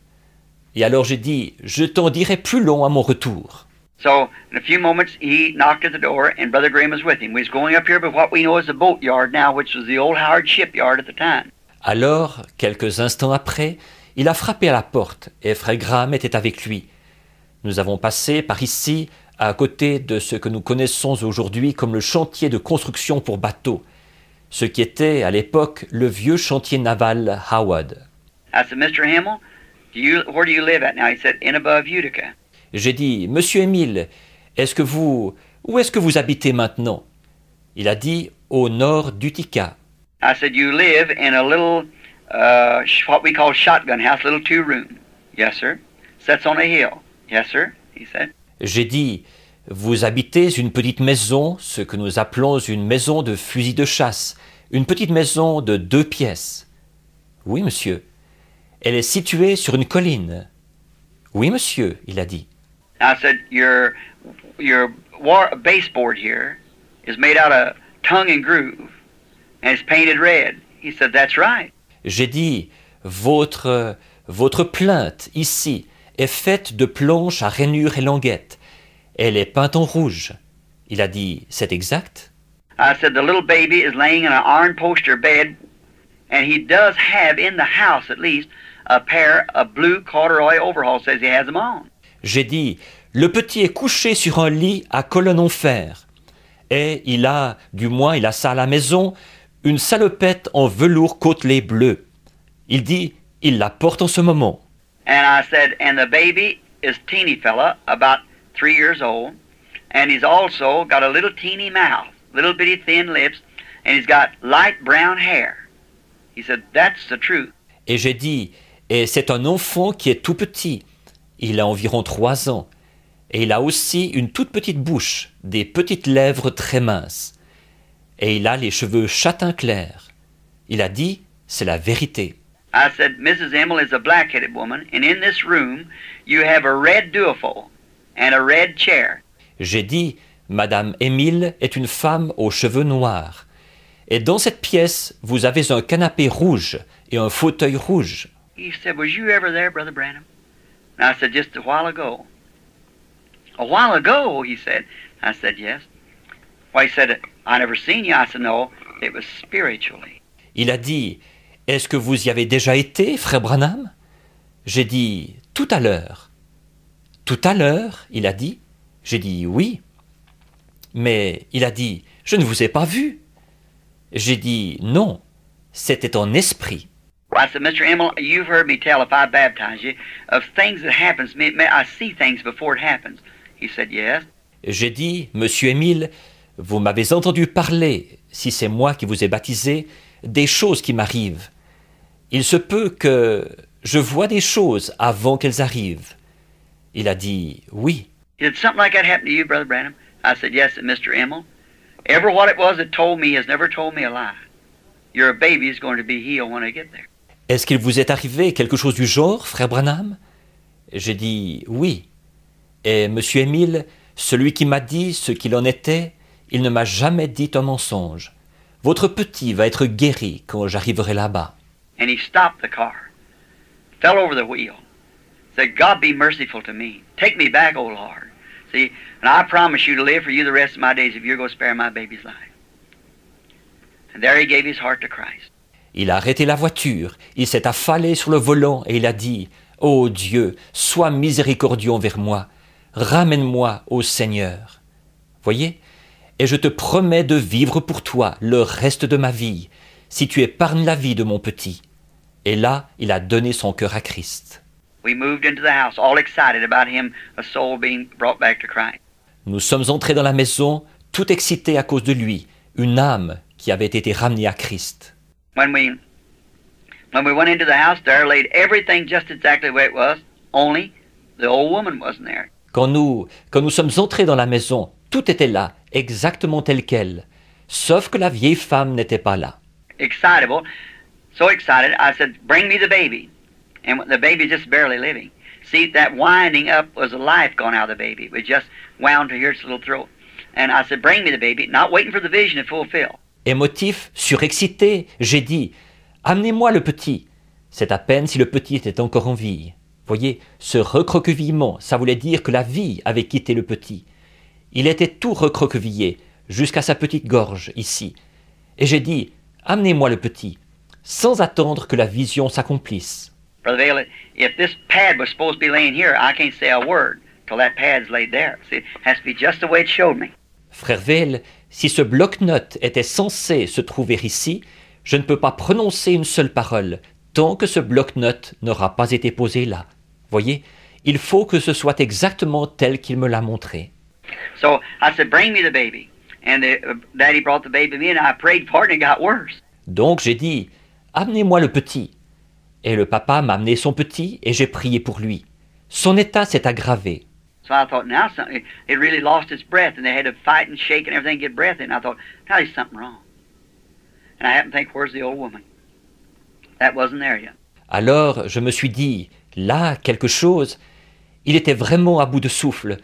Et alors j'ai dit, je t'en dirai plus long à mon retour. So in a few moments, he knocked at the door, and Brother Graham was with him. We was going up here by what we know as the boatyard now, which was the old Howard shipyard at the time. Alors, quelques instants après, il a frappé à la porte, et frère Graham était avec lui. Nous avons passé par ici, à côté de ce que nous connaissons aujourd'hui comme le chantier de construction pour bateaux, ce qui était à l'époque le vieux chantier naval Howard. I said, Mr. Himmel, where do you live at now? He said, in above Utica. J'ai dit, Monsieur Émile, où est-ce que vous habitez maintenant? Il a dit, au nord d'Utica. I said, you live in a little, what we call shotgun house, little 2-room. Yes, sir. Sets on a hill. Yes, sir, he said. J'ai dit, vous habitez une petite maison, ce que nous appelons une maison de fusil de chasse, une petite maison de 2 pièces. Oui, monsieur. Elle est située sur une colline. Oui, monsieur, il a dit. I said, your baseboard here is made out of tongue and groove, and it's painted red. He said, that's right. J'ai dit, votre plainte ici est faite de planches à rainures et languettes. Elle est peinte en rouge. Il a dit, c'est exact. I said, the little baby is laying in an iron poster bed, and he does have in the house at least a pair of blue corduroy overalls, says he has them on. J'ai dit, le petit est couché sur un lit à colonne en fer. Et il a ça à la maison, une salopette en velours côtelé bleu. Il dit, il la porte en ce moment. And I said, and the baby is teeny fella, about 3 years old, and he's also got a little teeny mouth, little bitty thin lips, and he's got light brown hair. He said, that's the truth. Et j'ai dit, et c'est un enfant qui est tout petit. Il a environ 3 ans. Et il a aussi une toute petite bouche, des petites lèvres très minces. Et il a les cheveux châtain clair. Il a dit, c'est la vérité. I said, Mrs. Emmel is a black-headed woman, and in this room, you have a red duofoil and a red chair. J'ai dit, Madame Émile est une femme aux cheveux noirs. Et dans cette pièce, vous avez un canapé rouge et un fauteuil rouge. He said, was you ever there, Brother Branham? And I said, just a while ago. A while ago, he said. I said, yes. Well, he said, I never seen you. I said, no, it was spiritually. Il a dit, est-ce que vous y avez déjà été, frère Branham? J'ai dit, tout à l'heure. Tout à l'heure, il a dit. J'ai dit, oui. Mais il a dit, je ne vous ai pas vu. J'ai dit, non, c'était en esprit. Well, I said, Mr. Emmel, you've heard me tell if I baptize you of things that happens. I see things before it happens. He said, yes. J'ai dit, Monsieur Émile, vous m'avez entendu parler, si c'est moi qui vous ai baptisé, des choses qui m'arrivent. Il se peut que je vois des choses avant qu'elles arrivent. Il a dit, oui. Did something like that happen to you, Brother Branham? I said, yes, Mr. Emmel. Ever what it was that told me has never told me a lie. Your baby is going to be healed when I get there. Est-ce qu'il vous est arrivé quelque chose du genre, frère Branham? J'ai dit, oui. Et Monsieur Émile, celui qui m'a dit ce qu'il en était, il ne m'a jamais dit un mensonge. Votre petit va être guéri quand j'arriverai là-bas. And he stopped the car, fell over the wheel, said, God be merciful to me. Take me back, O Lord. See, and I promise you to live for you the rest of my days if you're going to spare my baby's life. And there he gave his heart to Christ. Il a arrêté la voiture, il s'est affalé sur le volant et il a dit, « Ô Dieu, sois miséricordieux envers moi, ramène-moi au Seigneur. » Voyez? Et je te promets de vivre pour toi le reste de ma vie, si tu épargnes la vie de mon petit. Et là, il a donné son cœur à Christ. We moved into the house, all excited about him, a soul being brought back to Christ. Nous sommes entrés dans la maison, tout excités à cause de lui, une âme qui avait été ramenée à Christ. When we went into the house, there laid everything just exactly the way it was, only the old woman wasn't there. Quand nous sommes entrés dans la maison, tout était là, exactement tel quel, sauf que la vieille femme n'était pas là. Excitable, so excited, I said, bring me the baby. And the baby just barely living. See, that winding up was the life gone out of the baby. It was just wound to here its little throat. And I said, bring me the baby, not waiting for the vision to fulfill. Émotif, surexcité, j'ai dit, amenez-moi le petit. C'est à peine si le petit était encore en vie. Voyez, ce recroquevillement, ça voulait dire que la vie avait quitté le petit. Il était tout recroquevillé, jusqu'à sa petite gorge, ici. Et j'ai dit, amenez-moi le petit, sans attendre que la vision s'accomplisse. Brother Vail, if this pad was supposed to be laying here, I can't say a word till that pad's laid there. See, it has to be just the way it showed me. Frère Vail, si ce bloc-notes était censé se trouver ici, je ne peux pas prononcer une seule parole tant que ce bloc-notes n'aura pas été posé là. Voyez, il faut que ce soit exactement tel qu'il me l'a montré. So I said, bring me the baby. And Daddy brought the baby to me and I prayed for it and it got worse. Donc j'ai dit, amenez-moi le petit. Et le papa m'a amené son petit et j'ai prié pour lui. Son état s'est aggravé. So I thought, now something, it really lost its breath and they had to fight and shake and everything to get breath in. I thought, now there's something wrong. And I happened to think, where's the old woman? That wasn't there yet. Alors je me suis dit, là, quelque chose, il était vraiment à bout de souffle.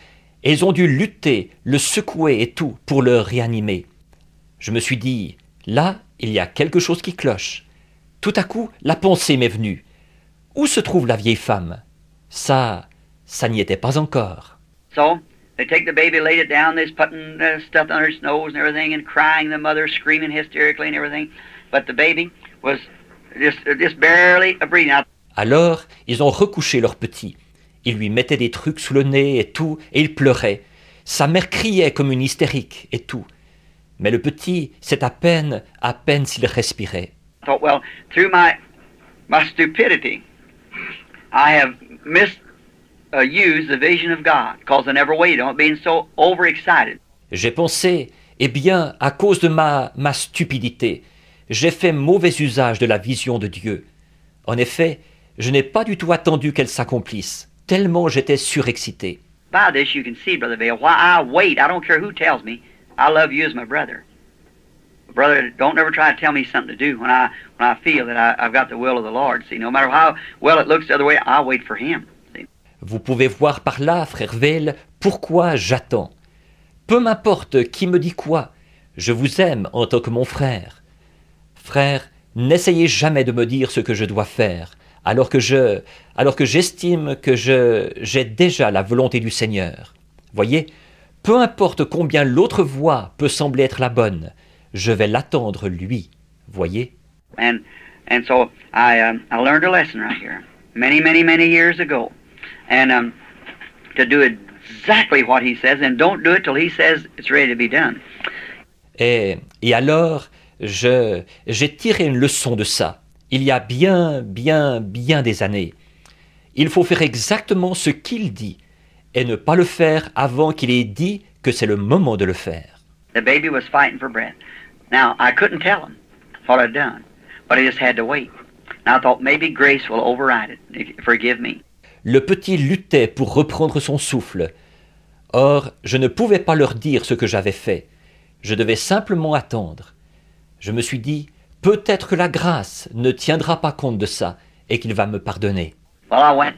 Et ils ont dû lutter, le secouer et tout pour le réanimer. Je me suis dit, là, il y a quelque chose qui cloche. Tout à coup, la pensée m'est venue. Où se trouve la vieille femme? Ça n'y était pas encore. So, they take the baby, laid it down, they're putting stuff under its nose and everything and crying, the mother screaming hysterically and everything. But the baby was just barely breathing. Alors, ils ont recouché leur petit. Ils lui mettaient des trucs sous le nez et tout, et il pleurait. Sa mère criait comme une hystérique et tout. Mais le petit, c'est à peine s'il respirait. I thought, well, through my stupidity, I have misused the vision of God, because I never waited on it being so overexcited. J'ai pensé, eh bien, à cause de ma stupidité, j'ai fait mauvais usage de la vision de Dieu. En effet, je n'ai pas du tout attendu qu'elle s'accomplisse, tellement j'étais surexcité. By this you can see, Brother Vail, why I wait. I don't care who tells me. I love you as my brother. Brother, don't ever try to tell me something to do when I feel that I've got the will of the Lord. See, no matter how well it looks the other way, I'll wait for Him. See? Vous pouvez voir par là, frère Vail, pourquoi j'attends. Peu m'importe qui me dit quoi, je vous aime en tant que mon frère. Frère, n'essayez jamais de me dire ce que je dois faire, alors que j'estime que j'ai déjà la volonté du Seigneur. Voyez, peu importe combien l'autre voie peut sembler être la bonne, je vais l'attendre lui. Voyez? And so I learned a lesson right here, many years ago, and to do exactly what He says, and don't do it till He says it's ready to be done. Et alors, j'ai tiré une leçon de ça. Il y a bien des années. Il faut faire exactement ce qu'il dit et ne pas le faire avant qu'il ait dit que c'est le moment de le faire. The baby was fighting for breath. Now, I couldn't tell him what I'd done, but I just had to wait. And I thought maybe grace will override it. Forgive me. Le petit luttait pour reprendre son souffle. Or, je ne pouvais pas leur dire ce que j'avais fait. Je devais simplement attendre. Je me suis dit, peut-être que la grâce ne tiendra pas compte de ça et qu'il va me pardonner. Well, I went,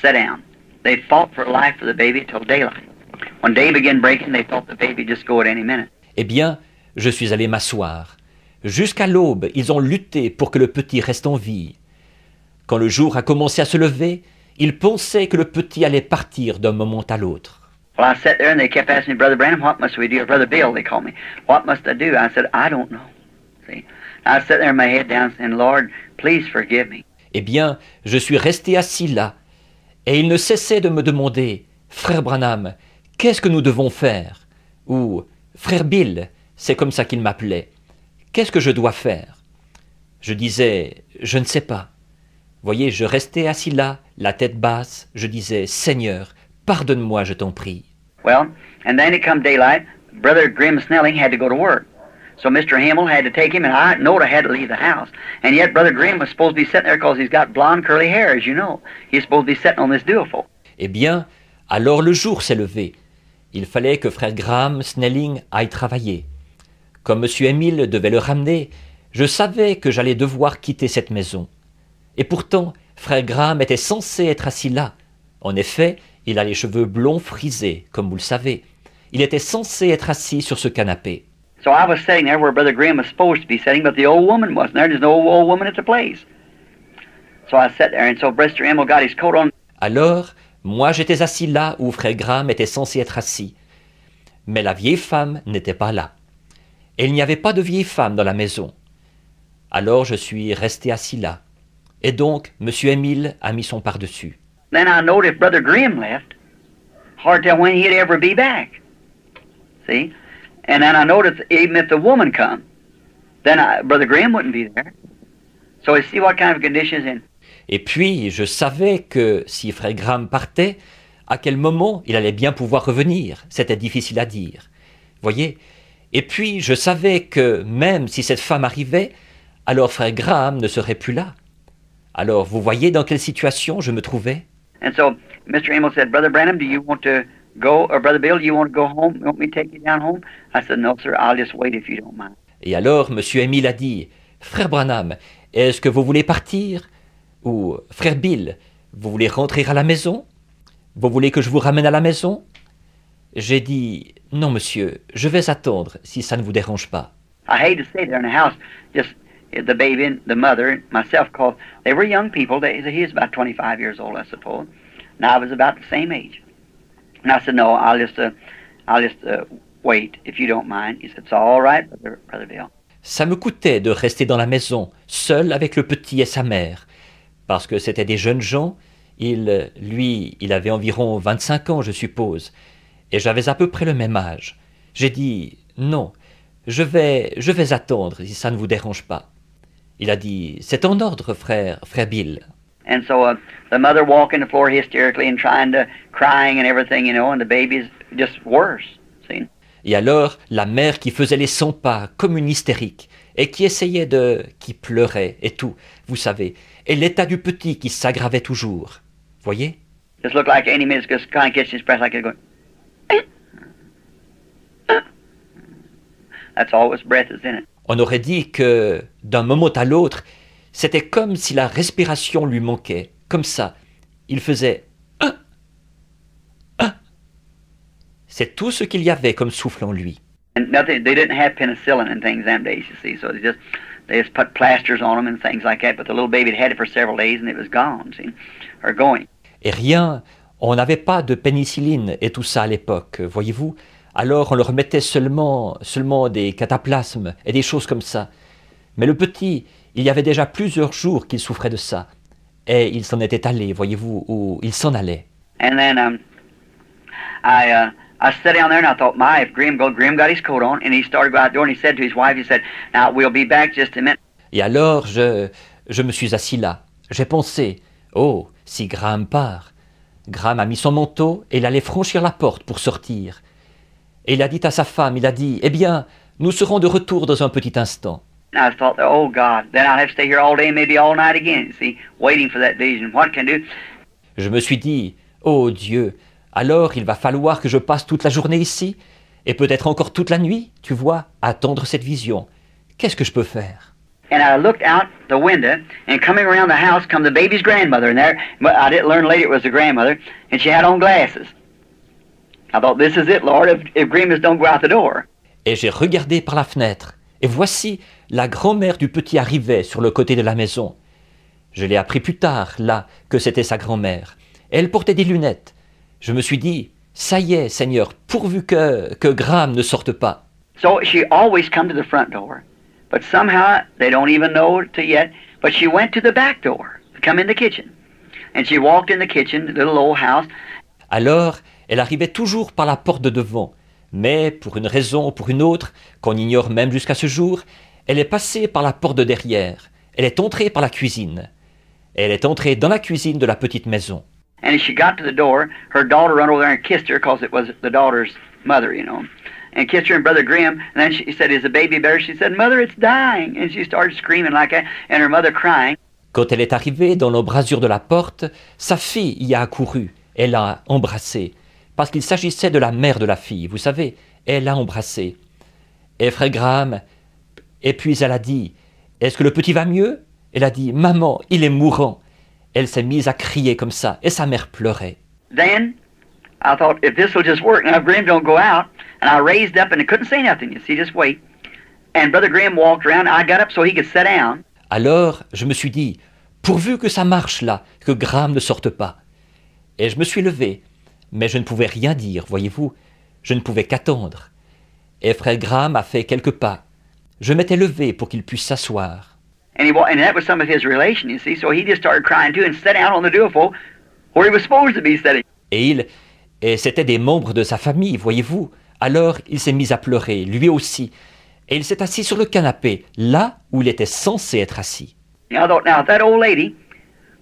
sat down. They fought for life for the baby till daylight. When day began breaking, they thought the baby just go at any minute. Eh bien, je suis allé m'asseoir. Jusqu'à l'aube, ils ont lutté pour que le petit reste en vie. Quand le jour a commencé à se lever, ils pensaient que le petit allait partir d'un moment à l'autre. Well, I sat there and they kept asking me, Brother Branham, what must we do? Or Brother Bill, they called me. What must I do? I said, I don't know. See? I sat there with my head down saying, Lord, please forgive me. Eh bien, je suis resté assis là, et ils ne cessaient de me demander, Frère Branham, qu'est-ce que nous devons faire? Ou Frère Bill, c'est comme ça qu'ils m'appelaient. Qu'est-ce que je dois faire? Je disais, je ne sais pas. Voyez, je restais assis là, la tête basse, je disais, Seigneur, pardonne-moi, je t'en prie. Well, and then it come daylight, Brother Grim Snelling had to go to work. So Mr. Hamill had to take him, and I knowed I had to leave the house. And yet Brother Grimm was supposed to be sitting there because he's got blonde curly hair, as you know. He's supposed to be sitting on this duofold. Eh bien, alors le jour s'est levé. Il fallait que frère Graham Snelling aille travailler. Comme M. Emile devait le ramener, je savais que j'allais devoir quitter cette maison. Et pourtant, frère Graham était censé être assis là. En effet, il a les cheveux blonds frisés, comme vous le savez. Il était censé être assis sur ce canapé. So I was sitting there where Brother Grimm was supposed to be sitting, but the old woman wasn't there. There's no old woman at the place. So I sat there, and so Brother Emil got his coat on. Alors, moi j'étais assis là où frère Graham était censé être assis. Mais la vieille femme n'était pas là. Et il n'y avait pas de vieille femme dans la maison. Alors je suis resté assis là. Et donc, M. Emile a mis son par-dessus. Then I noted if Brother Grimm left, hard to tell when he'd ever be back. See? And then I noticed even if the woman come, then Brother Grimm wouldn't be there. So you see what kind of conditions in. Et puis, je savais que si frère Graham partait, à quel moment il allait bien pouvoir revenir. C'était difficile à dire. Voyez? Et puis, je savais que même si cette femme arrivait, alors frère Graham ne serait plus là. Alors, vous voyez dans quelle situation je me trouvais? And so Mr. Emil said, Brother Branham, do you want to go, or Brother Bill, do you want to go home? You want me to take you down home? I said, no, sir, I'll just wait if you don't mind. Et alors, M. Emile a dit, Frère Branham, est-ce que vous voulez partir? Ou, Frère Bill, vous voulez rentrer à la maison? Vous voulez que je vous ramène à la maison? J'ai dit, non, monsieur, je vais attendre, si ça ne vous dérange pas. I hate to stay there in the house, just the baby and the mother and myself, because they were young people. He was about 25 years old, I suppose. And I was about the same age. And I said, no, I'll just wait, if you don't mind. He said, it's all right, Brother Bill. Ça me coûtait de rester dans la maison, seul avec le petit et sa mère, parce que c'était des jeunes gens. Il avait environ 25 ans, je suppose, et j'avais à peu près le même âge. J'ai dit, non, je vais attendre, si ça ne vous dérange pas. Il a dit, c'est en ordre, frère Bill. And so the mother walking the floor hysterically and crying and everything, you know, and the baby's just worse, see? Et alors, la mère qui faisait les 100 pas comme une hystérique, et qui pleurait et tout, vous savez, et l'état du petit qui s'aggravait toujours. Voyez? Just looked like any minute just kind of catch his breath like he's going. That's all his breath is in it. On aurait dit que, d'un moment à l'autre, c'était comme si la respiration lui manquait, comme ça. Il faisait « ah, ah ». C'est tout ce qu'il y avait comme souffle en lui. And nothing, they didn't have penicillin and things them days, you see, so they just put plasters on them and things like that, but the little baby had it for several days and it was gone, see, or going. Et rien, on n'avait pas de pénicilline et tout ça à l'époque, voyez-vous. Alors on leur mettait seulement des cataplasmes et des choses comme ça. Mais le petit, il y avait déjà plusieurs jours qu'il souffrait de ça. Et il s'en était allé, voyez-vous, ou il s'en allait. And then I sat down there and I thought, if Graham got his coat on, and he started to go out the door and he said to his wife, he said, now we'll be back just a minute. Et alors je me suis assis là. J'ai pensé, oh, si Graham part. Graham a mis son manteau et il allait franchir la porte pour sortir. Et il a dit à sa femme, il a dit, eh bien, nous serons de retour dans un petit instant. And I thought, oh God, then I'll have to stay here all day, maybe all night again, you see, waiting for that vision. What can I do? Je me suis dit, oh Dieu, alors il va falloir que je passe toute la journée ici, et peut-être encore toute la nuit, tu vois, à attendre cette vision. Qu'est-ce que je peux faire? And I looked out the window, and coming around the house come the baby's grandmother, and there, but I didn't learn later it was the grandmother, and she had on glasses. I thought, this is it, Lord, if Grimace don't go out the door. Et j'ai regardé par la fenêtre, et voici, la grand-mère du petit arrivait sur le côté de la maison. Je l'ai appris plus tard, là, que c'était sa grand-mère. Elle portait des lunettes. Je me suis dit, ça y est, Seigneur, pourvu que Graham ne sorte pas. So she always come to the front door, but somehow they don't even know it yet, but she went to the back door to come in the kitchen. And she walked in the kitchen, the little old house. Alors, elle arrivait toujours par la porte de devant, mais pour une raison ou pour une autre, qu'on ignore même jusqu'à ce jour, elle est passée par la porte de derrière. Elle est entrée par la cuisine. Elle est entrée dans la cuisine de la petite maison. And as she got to the door, her daughter ran over there and kissed her because it was the daughter's mother, you know. And kissed her and Brother Grimm. And then she said, is the baby better? She said, Mother, it's dying. And she started screaming like that. And her mother crying. Quand elle est arrivée dans l'embrasure de la porte, sa fille y a accouru. Elle l'a embrassée. Parce qu'il s'agissait de la mère de la fille, vous savez. Elle l'a embrassée. Et frère Graham... Et puis elle a dit, est-ce que le petit va mieux? Elle a dit, maman, il est mourant. Elle s'est mise à crier comme ça, et sa mère pleurait. Then I thought, if this will just work, now if Graham don't go out, and I raised up and I couldn't say nothing, you see, just wait. And Brother Graham walked around, I got up so he could sit down. Alors, je me suis dit, pourvu que ça marche là, que Graham ne sorte pas. Et je me suis levé, mais je ne pouvais rien dire, voyez-vous, je ne pouvais qu'attendre. Et frère Graham a fait quelques pas. Je m'étais levé pour qu'il puisse s'asseoir. And that was some of his relation, you see, so he just started crying too and sat down on the duophone where he was supposed to be sitting. Et c'était des membres de sa famille, voyez-vous. Alors il s'est mis à pleurer, lui aussi. Et il s'est assis sur le canapé, là où il était censé être assis. I thought, now, if that old lady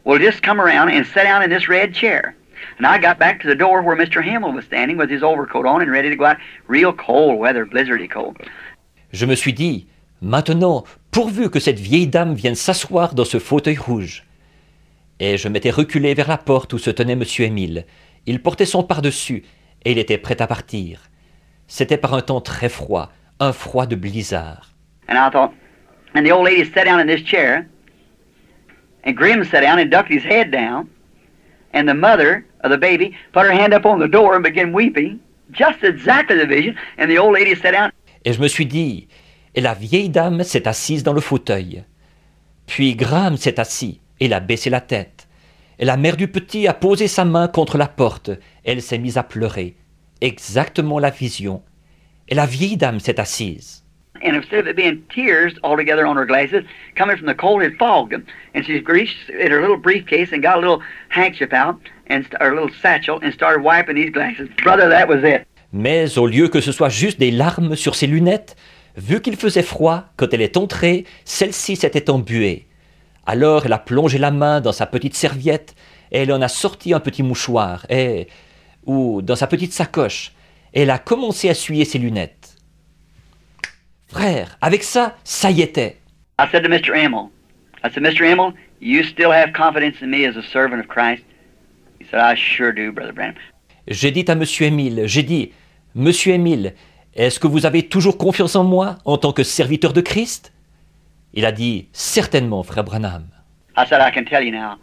will just come around and sit down in this red chair. And I got back to the door where Mr. Hamill was standing with his overcoat on and ready to go out. Real cold weather, blizzardy cold. Je me suis dit, maintenant, pourvu que cette vieille dame vienne s'asseoir dans ce fauteuil rouge. Et je m'étais reculé vers la porte où se tenait M. Émile. Il portait son pardessus et il était prêt à partir. C'était par un temps très froid, un froid de blizzard. And I thought, and the old lady sat down in this chair, and Grimm sat down and ducked his head down, and the mother of the baby put her hand up on the door and began weeping, just exactly the vision, and the old lady sat down. Et je me suis dit, et la vieille dame s'est assise dans le fauteuil. Puis Graham s'est assis, et il a baissé la tête. Et la mère du petit a posé sa main contre la porte, et elle s'est mise à pleurer. Exactement la vision. Et la vieille dame s'est assise. And instead of it being tears altogether on her glasses, coming from the cold, it fogged them. And she reached in her little briefcase and got a little handkerchief out, and or a little satchel, and started wiping these glasses. Brother, that was it. Mais au lieu que ce soit juste des larmes sur ses lunettes, vu qu'il faisait froid, quand elle est entrée, celle-ci s'était embuée. Alors elle a plongé la main dans sa petite serviette, et elle en a sorti un petit mouchoir, ou dans sa petite sacoche, et elle a commencé à essuyer ses lunettes. Frère, avec ça, ça y était. I said to Mr. Emil, Mr. Emil, you still have confidence in me as a servant of Christ? He said, I sure do, Brother Branham. J'ai dit à Monsieur Émile, Monsieur Émile, est-ce que vous avez toujours confiance en moi en tant que serviteur de Christ? Il a dit, certainement, frère Branham. I said, I can tell you now.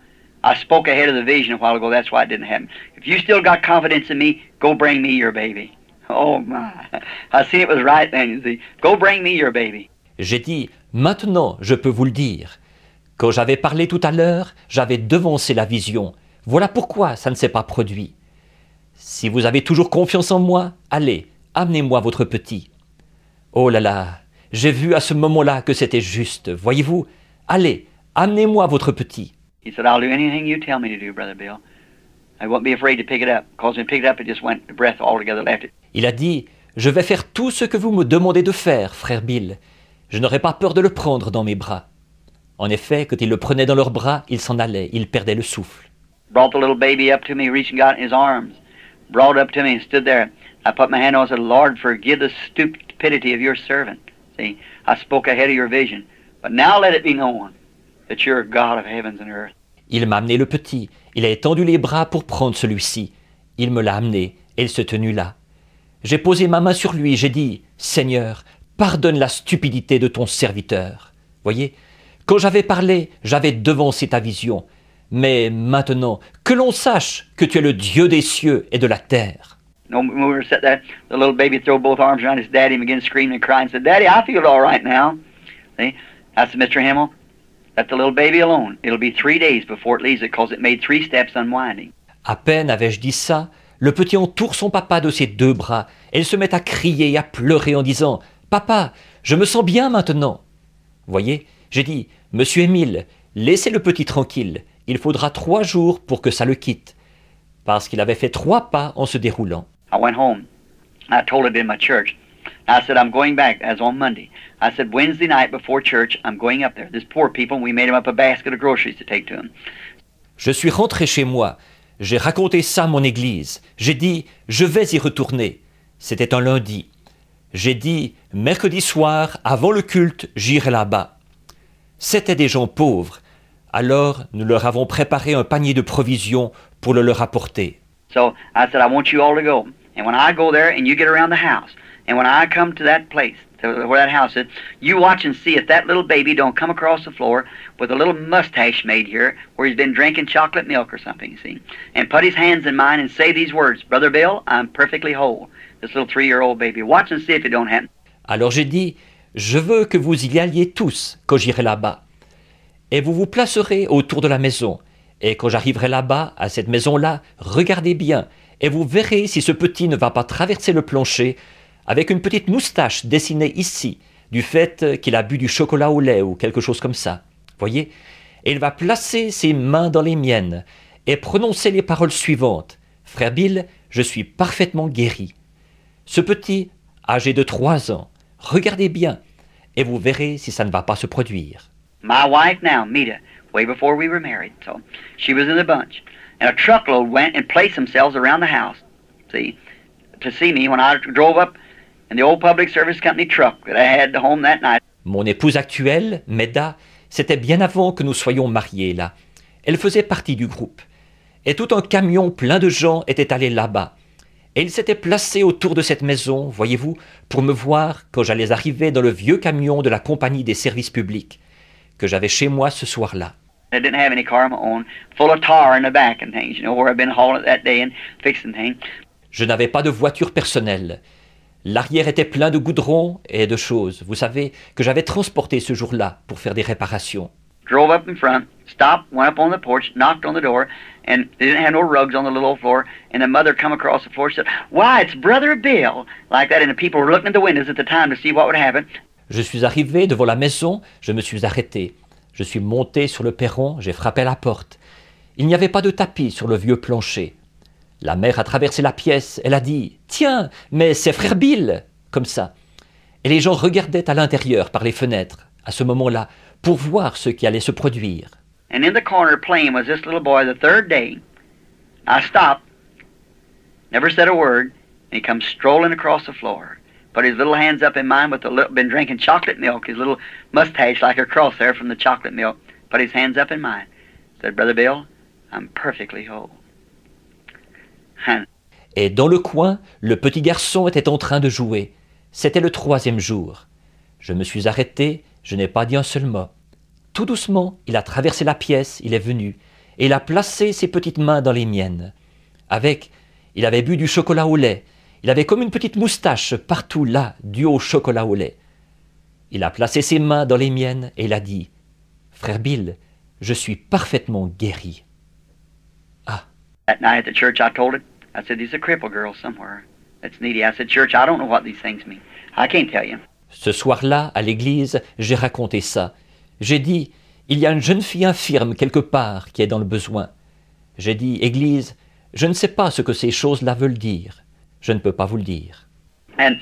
I spoke ahead of the vision a while ago. That's why it didn't happen. If you still got confidence in me, go bring me your baby. Oh, my. I seen it was right then, you see. Go bring me your baby. J'ai dit, maintenant, je peux vous le dire. Quand j'avais parlé tout à l'heure, j'avais devancé la vision. Voilà pourquoi ça ne s'est pas produit. Si vous avez toujours confiance en moi, allez, amenez-moi votre petit. Oh là là, j'ai vu à ce moment-là que c'était juste. Voyez-vous, allez, amenez-moi votre petit. He said, I'll do anything you tell me to do, Brother Bill. I won't be afraid to pick it up. Because when I picked it up, it just went, the breath altogether left it. Il a dit, je vais faire tout ce que vous me demandez de faire, frère Bill. Je n'aurai pas peur de le prendre dans mes bras. En effet, quand il le prenait dans leurs bras, il s'en allait, il perdait le souffle. Brought the little baby up to me, reached and got it in his arms. Brought it up to me and stood there. I put my hand on it and said, Lord, forgive the stupidity of your servant. See, I spoke ahead of your vision. But now let it be known that you're a God of heavens and earth. Il m'a amené le petit. Il a étendu les bras pour prendre celui-ci. Il me l'a amené et il se tenut là. J'ai posé ma main sur lui, j'ai dit, Seigneur, pardonne la stupidité de ton serviteur. Voyez, quand j'avais parlé, j'avais devancé ta vision. Mais maintenant, que l'on sache que tu es le Dieu des cieux et de la terre. No, when we were sitting there, the little baby threw both arms around his daddy and began screaming and crying and said, Daddy, I feel all right now. See? I said, Mr. Himmel, let the little baby alone. It'll be 3 days before it leaves it because it made 3 steps unwinding. À peine avais-je dit ça, le petit entoure son papa de ses 2 bras et il se met à crier et à pleurer en disant « Papa, je me sens bien maintenant !» Voyez, j'ai dit « Monsieur Émile, laissez le petit tranquille, il faudra 3 jours pour que ça le quitte. » Parce qu'il avait fait 3 pas en se déroulant. I went home. I told it in my church. I said, I'm going back as on Monday. I said, Wednesday night before church, I'm going up there. There's poor people, and we made them up a basket of groceries to take to them. Je suis rentré chez moi. J'ai raconté ça à mon église. J'ai dit, je vais y retourner. C'était un lundi. J'ai dit, mercredi soir, avant le culte, j'irai là-bas. C'étaient des gens pauvres. Alors, nous leur avons préparé un panier de provisions pour le leur apporter. So I said, I want you all to go. And when I go there and you get around the house, and when I come to that place, to where that house is, you watch and see if that little baby don't come across the floor with a little mustache made here where he's been drinking chocolate milk or something, you see, and put his hands in mine and say these words, Brother Bill, I'm perfectly whole. This little 3-year-old baby. Watch and see if it don't happen. Alors j'ai dit, je veux que vous y alliez tous quand j'irai là-bas. Et vous vous placerez autour de la maison. Et quand j'arriverai là-bas, à cette maison-là, regardez bien, et vous verrez si ce petit ne va pas traverser le plancher avec une petite moustache dessinée ici, du fait qu'il a bu du chocolat au lait ou quelque chose comme ça. Voyez? Et il va placer ses mains dans les miennes et prononcer les paroles suivantes. Frère Bill, je suis parfaitement guéri. Ce petit, âgé de 3 ans, regardez bien, et vous verrez si ça ne va pas se produire. My wife now, Mita, way before we were married, so she was in the bunch. And a truckload went and placed themselves around the house, see, to see me when I drove up in the old public service company truck that I had home that night. Mon épouse actuelle, Meda, c'était bien avant que nous soyons mariés là. Elle faisait partie du groupe. Et tout un camion plein de gens était allé là-bas. Et ils s'étaient placés autour de cette maison, voyez-vous, pour me voir quand j'allais arriver dans le vieux camion de la compagnie des services publics, que j'avais chez moi ce soir-là. I didn't have any car of my own, full of tar in the back and things, you know, where I've been hauling it that day and fixing things. Je n'avais pas de voiture personnelle. L'arrière était plein de goudron et de choses, vous savez, que j'avais transporté ce jour-là pour faire des réparations. Drove up in front, stopped, went up on the porch, knocked on the door, and they didn't have no rugs on the little old floor, and the mother come across the floor and said, "Why, it's Brother Bill," like that, and the people were looking at the windows at the time to see what would happen. Je suis arrivé devant la maison, je me suis arrêté. Je suis monté sur le perron, j'ai frappé à la porte. Il n'y avait pas de tapis sur le vieux plancher. La mère a traversé la pièce, elle a dit « Tiens, mais c'est frère Bill !» comme ça. Et les gens regardaient à l'intérieur par les fenêtres, à ce moment-là, pour voir ce qui allait se produire. And in the corner playing was this little boy the third day. I stopped, never said a word, and he comes strolling across the floor. Put his little hands up in mine with been drinking chocolate milk, his little mustache like a cross there from the chocolate milk. Put his hands up in mine. Said, Brother Bill, I'm perfectly whole. And Et dans le coin, le petit garçon était en train de jouer. C'était le 3e jour. Je me suis arrêté, je n'ai pas dit un seul mot. Tout doucement, il a traversé la pièce, il est venu, et il a placé ses petites mains dans les miennes. Il avait bu du chocolat au lait. Il avait comme une petite moustache partout là, due au chocolat au lait. Il a placé ses mains dans les miennes et il a dit « Frère Bill, je suis parfaitement guéri. » Ah. That night at the church, I told it. I said, "There's a crippled girl somewhere that's needy." I said, "Church, I don't know what these things mean. I can't tell you." Ce soir-là, à l'église, j'ai raconté ça. J'ai dit « Il y a une jeune fille infirme quelque part qui est dans le besoin. » J'ai dit « Église, je ne sais pas ce que ces choses-là veulent dire. Je ne peux pas vous le dire. » And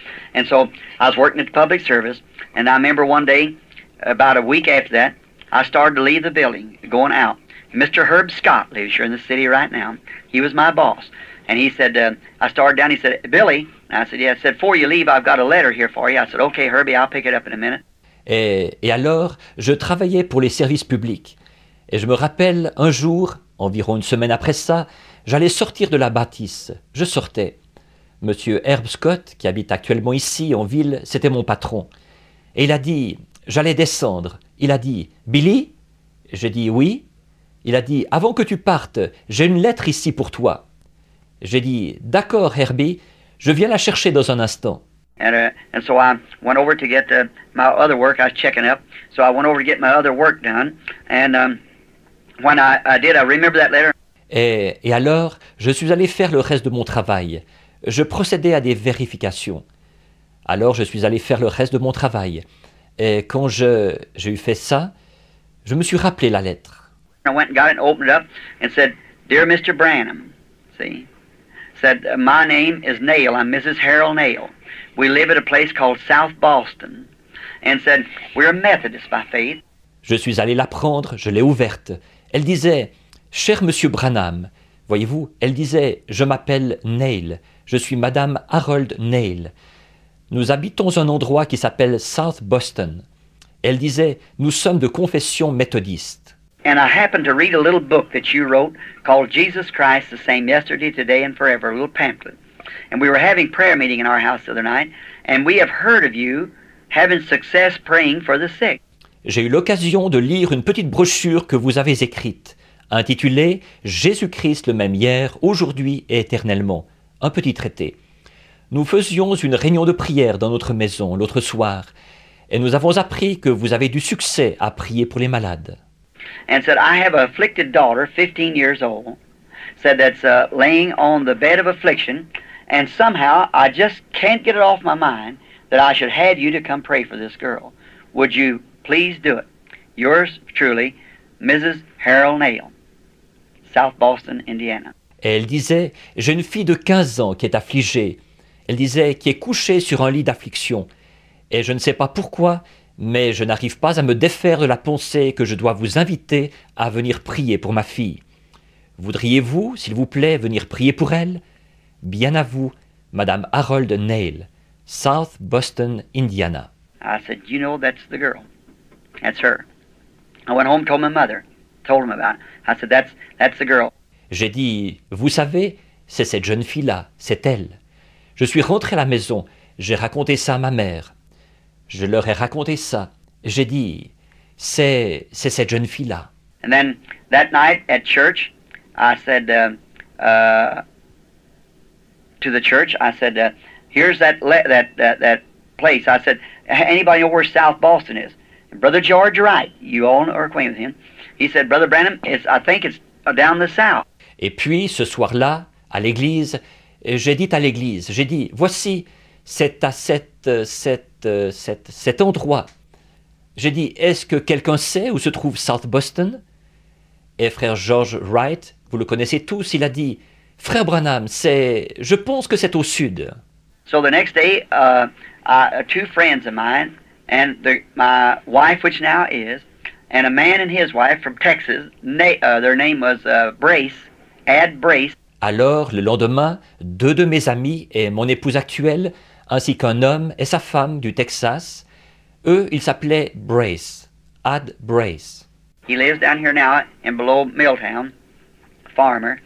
so I was working at the public service, and I remember one day, about a week after that, I started to leave the building, going out. Mr. Herb Scott lives here in the city right now. He was my boss. And he said, I started down, he said, "Billy," and I said, "Yeah." I said, "Before you leave, I've got a letter here for you." I said, "Okay, Herbie, I'll pick it up in a minute." Et alors, je travaillais pour les services publics. Et je me rappelle, un jour, environ une semaine après ça, j'allais sortir de la bâtisse. Je sortais. Monsieur Herb Scott, qui habite actuellement ici, en ville, c'était mon patron. Et il a dit, j'allais descendre. Il a dit, « Billy ?» J'ai dit, « Oui ?» Il a dit, « Avant que tu partes, j'ai une lettre ici pour toi. » J'ai dit, « D'accord, Herbie, je viens la chercher dans un instant. » And so I went over to get my other work. I was checking up. So I went over to get my other work done. And when I did, I remember that letter. Et alors, je suis allé faire le reste de mon travail. Je procédais à des vérifications. Alors, je suis allé faire le reste de mon travail. Et quand j'ai eu fait ça, je me suis rappelé la lettre. I went and got it and opened it up and said, "Dear Mr. Branham," see, said, "My name is Nail. I'm Mrs. Harold Nail. We live at a place called South Boston." And said, "We're Methodists by faith." Je suis allé la prendre, je l'ai ouverte. Elle disait, « Cher Monsieur Branham », voyez-vous, elle disait, « Je m'appelle Nail, je suis Madame Harold Nail. Nous habitons un endroit qui s'appelle South Boston. » Elle disait, « Nous sommes de confession méthodiste. » And I happened to read a little book that you wrote called Jesus Christ, the Same Yesterday, Today, and Forever, a little pamphlet. And we were having prayer meeting in our house the other night, and we have heard of you having success praying for the sick. J'ai eu l'occasion de lire une petite brochure que vous avez écrite, intitulée « Jésus-Christ le même hier, aujourd'hui et éternellement », un petit traité. Nous faisions une réunion de prière dans notre maison l'autre soir, et nous avons appris que vous avez du succès à prier pour les malades. And said, "I have an afflicted daughter, 15 years old, said that's laying on the bed of affliction, and somehow I just can't get it off my mind that I should have you to come pray for this girl. Would you please do it? Yours truly, Mrs. Harold Nail, South Boston, Indiana." Et elle disait, « J'ai une fille de 15 ans qui est affligée. » Elle disait, « Qui est couchée sur un lit d'affliction. Et je ne sais pas pourquoi, mais je n'arrive pas à me défaire de la pensée que je dois vous inviter à venir prier pour ma fille. Voudriez-vous, s'il vous plaît, venir prier pour elle? Bien à vous, Madame Harold Nail, South Boston, Indiana. » I said, "You know, that's the girl. That's her." I went home, told my mother, told him about it. I said, that's the girl." J'ai dit, « Vous savez, c'est cette jeune fille-là, c'est elle. » Je suis rentré à la maison, j'ai raconté ça à ma mère. Je leur ai raconté ça. J'ai dit, c'est cette jeune fille-là. And then that night at church, I said to the church, I said, "Here's that place." I said, "Anybody know where South Boston is?" And Brother George Wright, you all are acquainted with him. He said, "Brother Branham, I think it's down the south." Et puis, ce soir-là, à l'église, j'ai dit à l'église, j'ai dit, voici, c'est à cet endroit. J'ai dit, est-ce que quelqu'un sait où se trouve South Boston? Et frère George Wright, vous le connaissez tous, il a dit, frère Branham, je pense que c'est au sud. So the next day, two friends of mine, and my wife, which now is, and a man and his wife from Texas, their name was Brace, Ad Brace. Alors, le lendemain, 2 de mes amis et mon épouse actuelle, ainsi qu'un homme et sa femme du Texas, eux, ils s'appelaient Brace, Ad Brace. He lives down here now in below Milltown, farmer.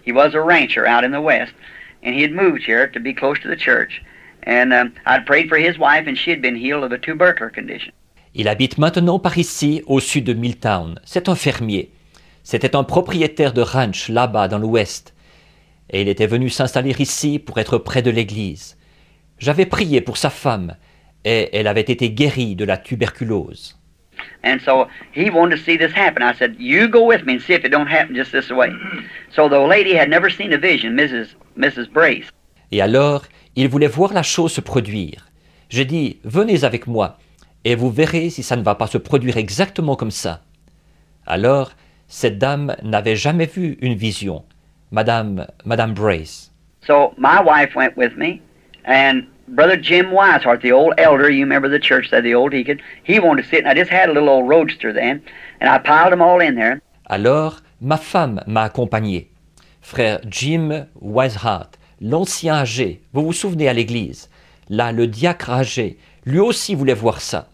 He was a rancher out in the west, and he had moved here to be close to the church. And I'd prayed for his wife, and she had been healed of a tubercular condition. Il habite maintenant par ici, au sud de Milltown. C'est un fermier. C'était un propriétaire de ranch là-bas dans l'ouest. Et il était venu s'installer ici pour être près de l'église. J'avais prié pour sa femme, et elle avait été guérie de la tuberculose. And so he wanted to see this happen. I said, you go with me and see if it don't happen just this way. So the lady had never seen a vision, Mrs. Brace. Et alors, il voulait voir la chose se produire. J'ai dit, venez avec moi, et vous verrez si ça ne va pas se produire exactement comme ça. Alors, cette dame n'avait jamais vu une vision, Madame Brace. So my wife went with me, and Brother Jim Weishart, the old elder, you remember the church, said the old deacon, he wanted to sit, and I just had a little old roadster then, and I piled them all in there. Alors, ma femme m'a accompagné. Frère Jim Weishart, l'ancien âgé, vous vous souvenez à l'église. Là, le diacre âgé, lui aussi voulait voir ça.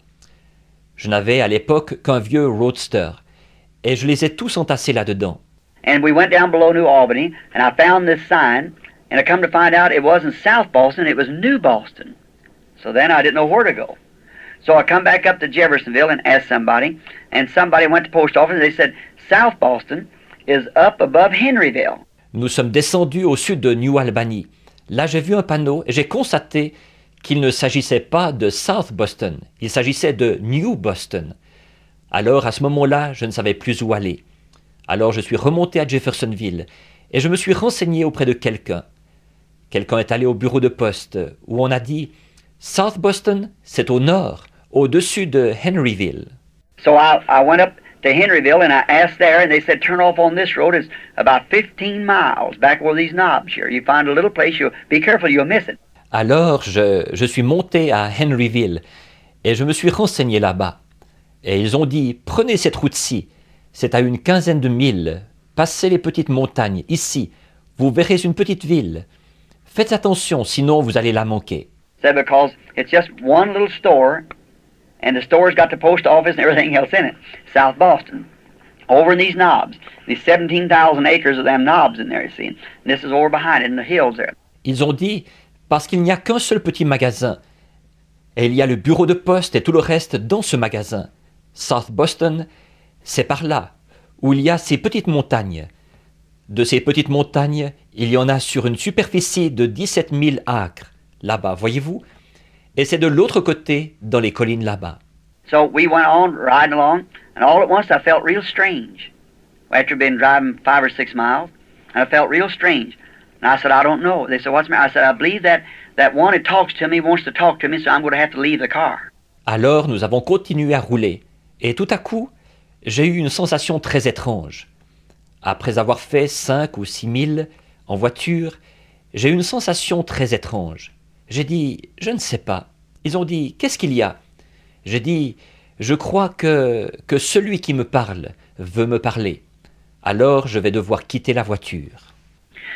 Je n'avais à l'époque qu'un vieux roadster, et je les ai tous entassés là-dedans. And we went down below New Albany, and I found this sign, and I come to find out it wasn't South Boston, it was New Boston. So then I didn't know where to go. So I come back up to Jeffersonville and asked somebody, and somebody went to the post office, and they said, South Boston is up above Henryville. Nous sommes descendus au sud de New Albany. Là, j'ai vu un panneau et j'ai constaté qu'il ne s'agissait pas de South Boston, il s'agissait de New Boston. Alors, à ce moment-là, je ne savais plus où aller. Alors, je suis remonté à Jeffersonville et je me suis renseigné auprès de quelqu'un. Quelqu'un est allé au bureau de poste où on a dit « South Boston, c'est au nord, au-dessus de Henryville. » So I went up to Henryville and I asked there, and they said, turn off on this road. It's about 15 miles back where these knobs here. You find a little place, be careful, you'll miss it. Alors, je suis monté à Henryville et je me suis renseigné là-bas. Et ils ont dit, prenez cette route-ci, c'est à une 15aine de milles, passez les petites montagnes, ici, vous verrez une petite ville. Faites attention, sinon vous allez la manquer. Said because it's just one little store, and the store's got the post office and everything else in it. South Boston, over in these knobs, these 17,000 acres of them knobs in there, you see. And this is over behind it in the hills there. Ils ont dit, parce qu'il n'y a qu'un seul petit magasin, et il y a le bureau de poste et tout le reste dans ce magasin. South Boston, c'est par là, où il y a ces petites montagnes. De ces petites montagnes, il y en a sur une superficie de 17 000 acres, là-bas, voyez-vous? Et c'est de l'autre côté, dans les collines là-bas. So we went on, riding along, and all at once I felt real strange. After being driving 5 or 6 miles, I felt real strange. And I said, I don't know. They said, what's the matter? I said, I believe that one who talks to me wants to talk to me, so I'm going to have to leave the car. Alors nous avons continué à rouler, et tout à coup, j'ai eu une sensation très étrange. Après avoir fait 5 ou 6 milles en voiture, j'ai eu une sensation très étrange. J'ai dit, je ne sais pas. Ils ont dit, qu'est-ce qu'il y a? J'ai dit, je crois que celui qui me parle veut me parler. Alors je vais devoir quitter la voiture.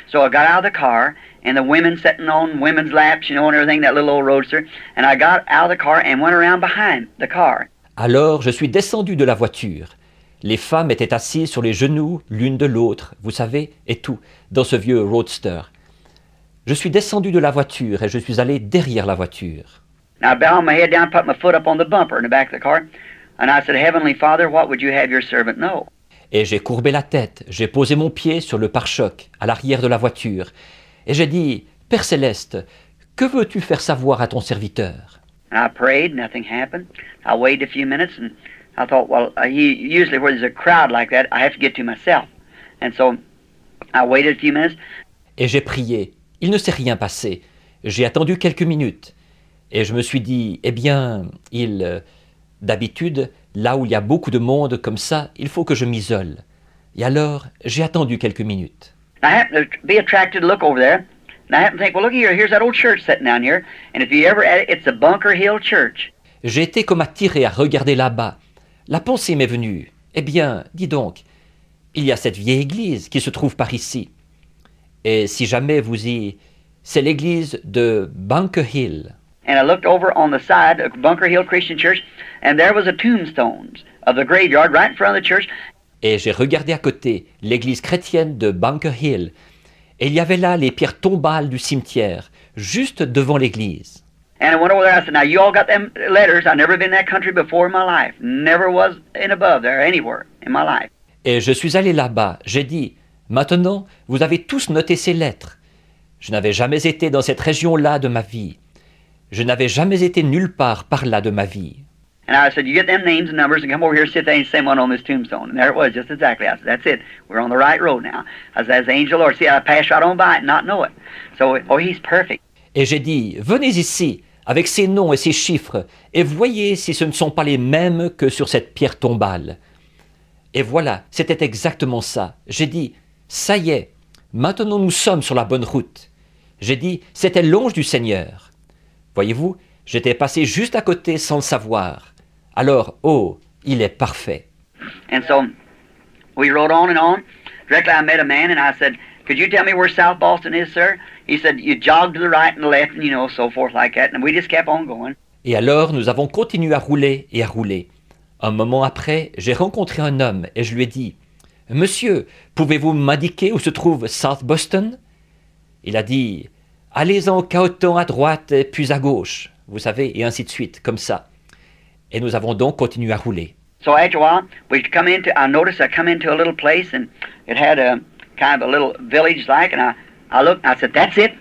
So I got out of the car, and the women sitting on women's laps, and everything, that little old roadster, and I got out of the car and went around behind the car. Alors je suis descendu de la voiture. Les femmes étaient assises sur les genoux l'une de l'autre, vous savez, et tout, dans ce vieux roadster. Je suis descendu de la voiture et je suis allé derrière la voiture. Now I bowed my head down, put my foot up on the bumper in the back of the car, and I said, Heavenly Father, what would you have your servant know? Et j'ai courbé la tête, j'ai posé mon pied sur le pare-choc, à l'arrière de la voiture, et j'ai dit, Père Céleste, que veux-tu faire savoir à ton serviteur? And I prayed, nothing happened. I waited a few minutes, and I thought, well, usually where there's a crowd like that, I have to get to myself. And so I waited a few minutes. Et j'ai prié. Il ne s'est rien passé. J'ai attendu quelques minutes. Et je me suis dit, eh bien, d'habitude, là où il y a beaucoup de monde comme ça, il faut que je m'isole. Et alors, j'ai attendu quelques minutes. I happened to be attracted to look over there. And I happened to think, well, look here, here's that old church sitting down here. And if you ever at it, it's the Bunker Hill Church. J'ai été comme attiré à regarder là-bas. La pensée m'est venue. Eh bien, dis donc, il y a cette vieille église qui se trouve par ici. Et si jamais c'est l'église de Bunker Hill. And I looked over on the side of Bunker Hill Christian Church, and there was a tombstone of the graveyard right in front of the church. Et j'ai regardé à côté l'église chrétienne de Bunker Hill. Et il y avait là les pierres tombales du cimetière, juste devant l'église. And I went over there, I said, now you all got them letters. I've never been in that country before in my life. Never was in above there, anywhere in my life. Et je suis allé là-bas. J'ai dit, maintenant, vous avez tous noté ces lettres. Je n'avais jamais été dans cette région-là de ma vie. Je n'avais jamais été nulle part par là de ma vie. And I said, you get them names and numbers and come over here and sit there and say one on this tombstone. And there it was, just exactly. I said, that's it. We're on the right road now. I said, that's the angel of the Lord. See, I passed right on by it and not know it. So, oh, he's perfect. Et j'ai dit, venez ici, avec ces noms et ces chiffres, et voyez si ce ne sont pas les mêmes que sur cette pierre tombale. Et voilà, c'était exactement ça. J'ai dit, ça y est, maintenant nous sommes sur la bonne route. J'ai dit, c'était l'ange du Seigneur. Voyez-vous, j'étais passé juste à côté sans le savoir. Alors, oh, il est parfait. And so we rode on and on. Directly I met a man and I said, could you tell me where South Boston is, sir? He said, you jog to the right and the left and, you know, so forth like that. And we just kept on going. Et alors, nous avons continué à rouler et à rouler. Un moment après, j'ai rencontré un homme et je lui ai dit, « Monsieur, pouvez-vous m'indiquer où se trouve South Boston ?» Il a dit, « Allez-en cahotant à droite puis à gauche. » Vous savez, et ainsi de suite, comme ça. Et nous avons donc continué à rouler. So after a while, I noticed I come into a little place and it had a kind of a little village like, and I looked and I said, that's it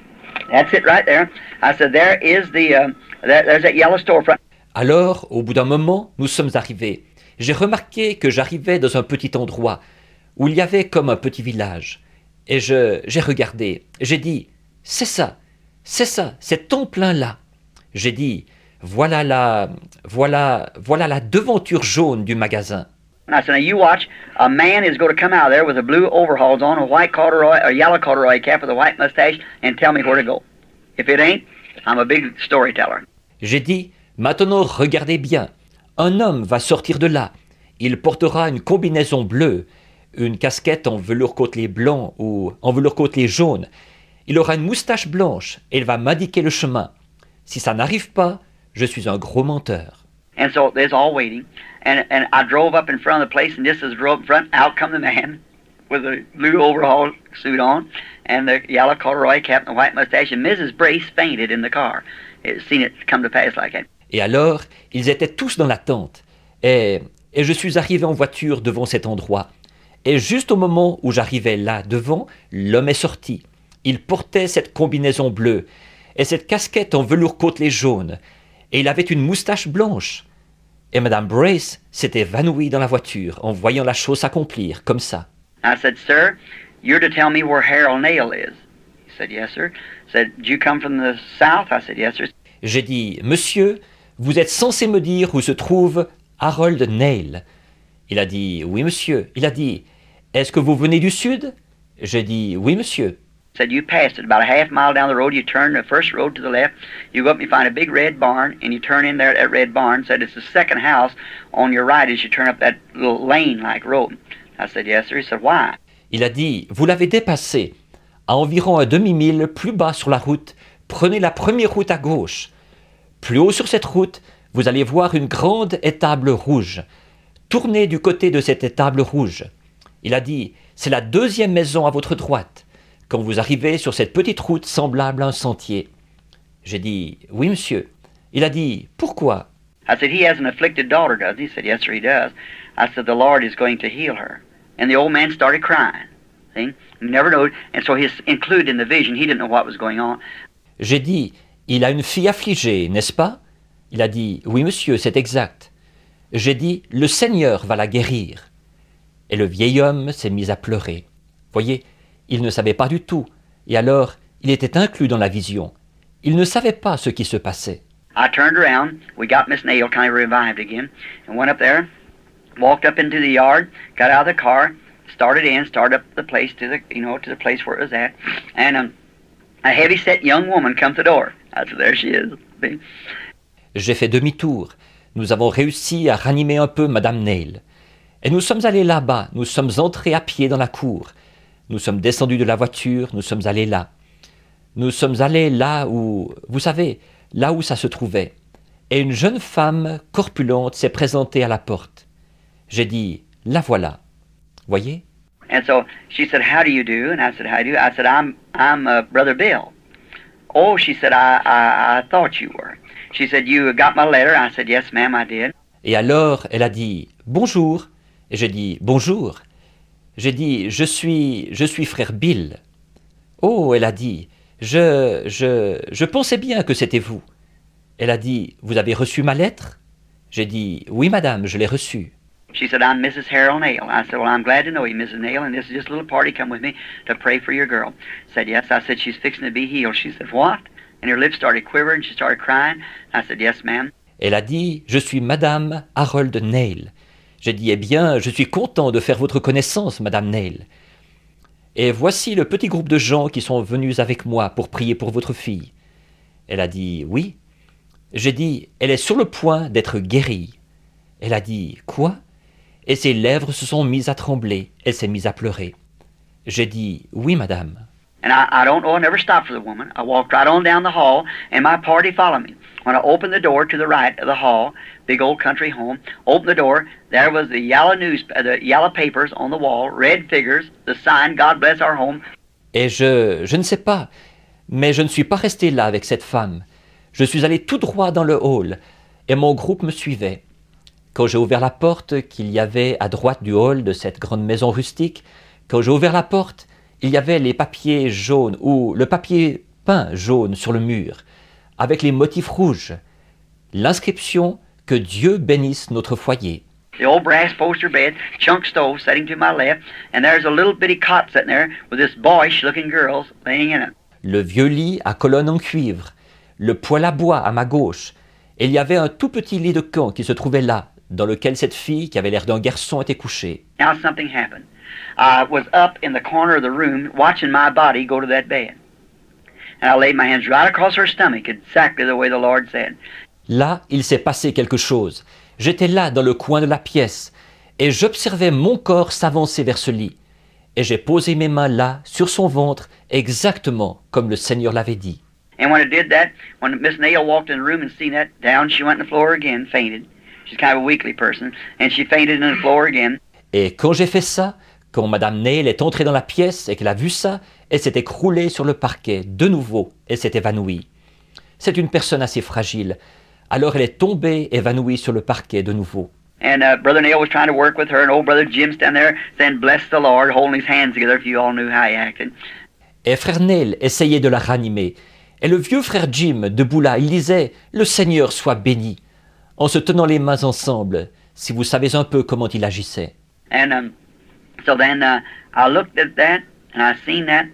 right there. I said, there is there's that yellow storefront. Alors, au bout d'un moment, nous sommes arrivés. J'ai remarqué que j'arrivais dans un petit endroit où il y avait comme un petit village. Et j'ai regardé. J'ai dit, c'est ça, c'est en plein là. J'ai dit, voilà la devanture jaune du magasin. And I said, now you watch, a man is going to come out of there with a blue overalls on, a white corduroy, a yellow corduroy cap with a white mustache, and tell me where to go. If it ain't, I'm a big storyteller. J'ai dit, maintenant regardez bien, un homme va sortir de là. Il portera une combinaison bleue, une casquette en velours côtelé blanc ou en velours côtelé jaune. Il aura une moustache blanche et il va m'indiquer le chemin. Si ça n'arrive pas, je suis un gros menteur. And so they's all waiting, and I drove up in front of the place, and just as I drove in front, out come the man with a blue overall suit on, and the yellow corduroy cap and the white mustache, and Mrs. Brace fainted in the car. Seen it come to pass like that. Et alors, ils étaient tous dans la tente, et je suis arrivé en voiture devant cet endroit. Et juste au moment où j'arrivais là devant, l'homme est sorti. Il portait cette combinaison bleue, et cette casquette en velours côtelé jaune, et il avait une moustache blanche. Et Madame Brace s'est évanouie dans la voiture en voyant la chose s'accomplir, comme ça. I said, sir, you're to tell me where Harold Nail is. He said, yes, sir. I said, did you come from the south? I said, yes, sir. J'ai dit, monsieur, vous êtes censé me dire où se trouve Harold Nail. Il a dit, oui, monsieur. Il a dit, est-ce que vous venez du sud? J'ai dit, oui, monsieur. Said you passed it about a half mile down the road, you turn the first road to the left, you go up and you find a big red barn, and you turn in there at that red barn. Said it's the second house on your right as you turn up that little lane-like road. I said, yes, sir. He said, why? Il a dit, vous l'avez dépassé. À environ un demi-mille plus bas sur la route, prenez la première route à gauche. Plus haut sur cette route, vous allez voir une grande étable rouge. Tournez du côté de cette étable rouge. Il a dit, c'est la deuxième maison à votre droite, quand vous arrivez sur cette petite route semblable à un sentier. J'ai dit, oui, monsieur. Il a dit, pourquoi? I said, he has an afflicted daughter, does he? He said, yes, sir, he does. I said, the Lord is going to heal her. And the old man started crying. See? He never knew. And so he's included in the vision. He didn't know what was going on. J'ai dit, il a une fille affligée, n'est-ce pas? Il a dit, oui, monsieur, c'est exact. J'ai dit, le Seigneur va la guérir. Et le vieil homme s'est mis à pleurer. Voyez, il ne savait pas du tout. Et alors, il était inclus dans la vision. Il ne savait pas ce qui se passait. I turned around. We got Miss Nail kind of revived again, and went up there, walked up into the yard, got out of the car, started up the place to the place where it was at, and a heavy-set young woman come to the door. I said, there she is. J'ai fait demi-tour. Nous avons réussi à ranimer un peu Madame Nail. Et nous sommes allés là-bas. Nous sommes entrés à pied dans la cour. Nous sommes descendus de la voiture. Nous sommes allés là. Nous sommes allés là où, vous savez, là où ça se trouvait. Et une jeune femme corpulente s'est présentée à la porte. J'ai dit, la voilà. Voyez? And so she said, how do you do? And I said, how do you? I said, I'm Brother Bill. Oh, she said, I thought you were. She said, "You got my letter?" I said, "Yes, ma'am, I did." Et alors, elle a dit « Bonjour ». Et j'ai dit « Bonjour ». J'ai dit « Je suis frère Bill ». Oh, elle a dit « Je pensais bien que c'était vous ». Elle a dit « Vous avez reçu ma lettre ?» J'ai dit « Oui, madame, je l'ai reçue ». She said, "I'm Mrs. Harold Nail." I said, "Well, I'm glad to know you, Mrs. Nail, and this is just a little party. Come with me to pray for your girl." Said, "Yes." I said, "She's fixing to be healed." She said, "What?" And her lips started quivering. She started crying. I said, "Yes, ma'am." Elle a dit « Je suis madame Harold Nail ». J'ai dit « Eh bien, je suis content de faire votre connaissance, madame Nail. Et voici le petit groupe de gens qui sont venus avec moi pour prier pour votre fille. » Elle a dit « Oui ». J'ai dit « Elle est sur le point d'être guérie ». Elle a dit « Quoi ?» Et ses lèvres se sont mises à trembler. Elle s'est mise à pleurer. J'ai dit « Oui, madame ». And I don't know, I never stopped for the woman. I walked right on down the hall, and my party followed me. When I opened the door to the right of the hall, big old country home, opened the door, there was the yellow papers on the wall, red figures, the sign, "God bless our home." Et je ne sais pas, mais je ne suis pas resté là avec cette femme. Je suis allé tout droit dans le hall, et mon groupe me suivait. Quand j'ai ouvert la porte qu'il y avait à droite du hall de cette grande maison rustique, quand j'ai ouvert la porte, il y avait les papiers jaunes ou le papier peint jaune sur le mur, avec les motifs rouges. L'inscription « Que Dieu bénisse notre foyer ». The old brass poster bed, chunk stove sitting to my left, and there's a little bitty cot sitting there with this boyish-looking girl laying in it. Le vieux lit à colonne en cuivre, le poêle à bois à ma gauche, et il y avait un tout petit lit de camp qui se trouvait là, dans lequel cette fille, qui avait l'air d'un garçon, était couchée. Now something happened. I was up in the corner of the room watching my body go to that bed. And I laid my hands right across her stomach, exactly the way the Lord said. Là, il s'est passé quelque chose. J'étais là, dans le coin de la pièce, et j'observais mon corps s'avancer vers ce lit. Et j'ai posé mes mains là, sur son ventre, exactement comme le Seigneur l'avait dit. And when I did that, when Miss Nail walked in the room and seen that, down she went on the floor again, fainted. She's kind of a weakly person, and she fainted on the floor again. Et quand j'ai fait ça, quand Madame Nail est entrée dans la pièce et qu'elle a vu ça, elle s'est écroulée sur le parquet, de nouveau, et s'est évanouie. C'est une personne assez fragile. Alors elle est tombée, évanouie sur le parquet de nouveau. And Brother Nail was trying to work with her, and old Brother Jim standing there saying, "Bless the Lord," holding his hands together, if you all knew how he acted. Et frère Nail essayait de la ranimer. Et le vieux frère Jim, debout là, il disait « Le Seigneur soit béni », en se tenant les mains ensemble, si vous savez un peu comment il agissait. And so then I looked at that, and I seen that,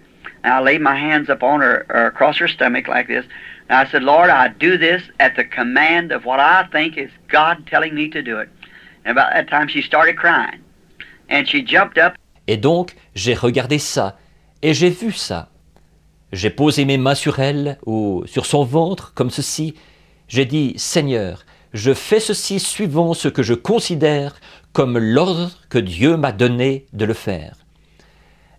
and I laid my hands up on her, across her stomach like this, and I said, "Lord, I do this at the command of what I think is God telling me to do it." And about that time, she started crying, and she jumped up. Et donc, j'ai regardé ça, et j'ai vu ça. J'ai posé mes mains sur elle, ou sur son ventre, comme ceci. J'ai dit, Seigneur, je fais ceci suivant ce que je considère comme l'ordre que Dieu m'a donné de le faire.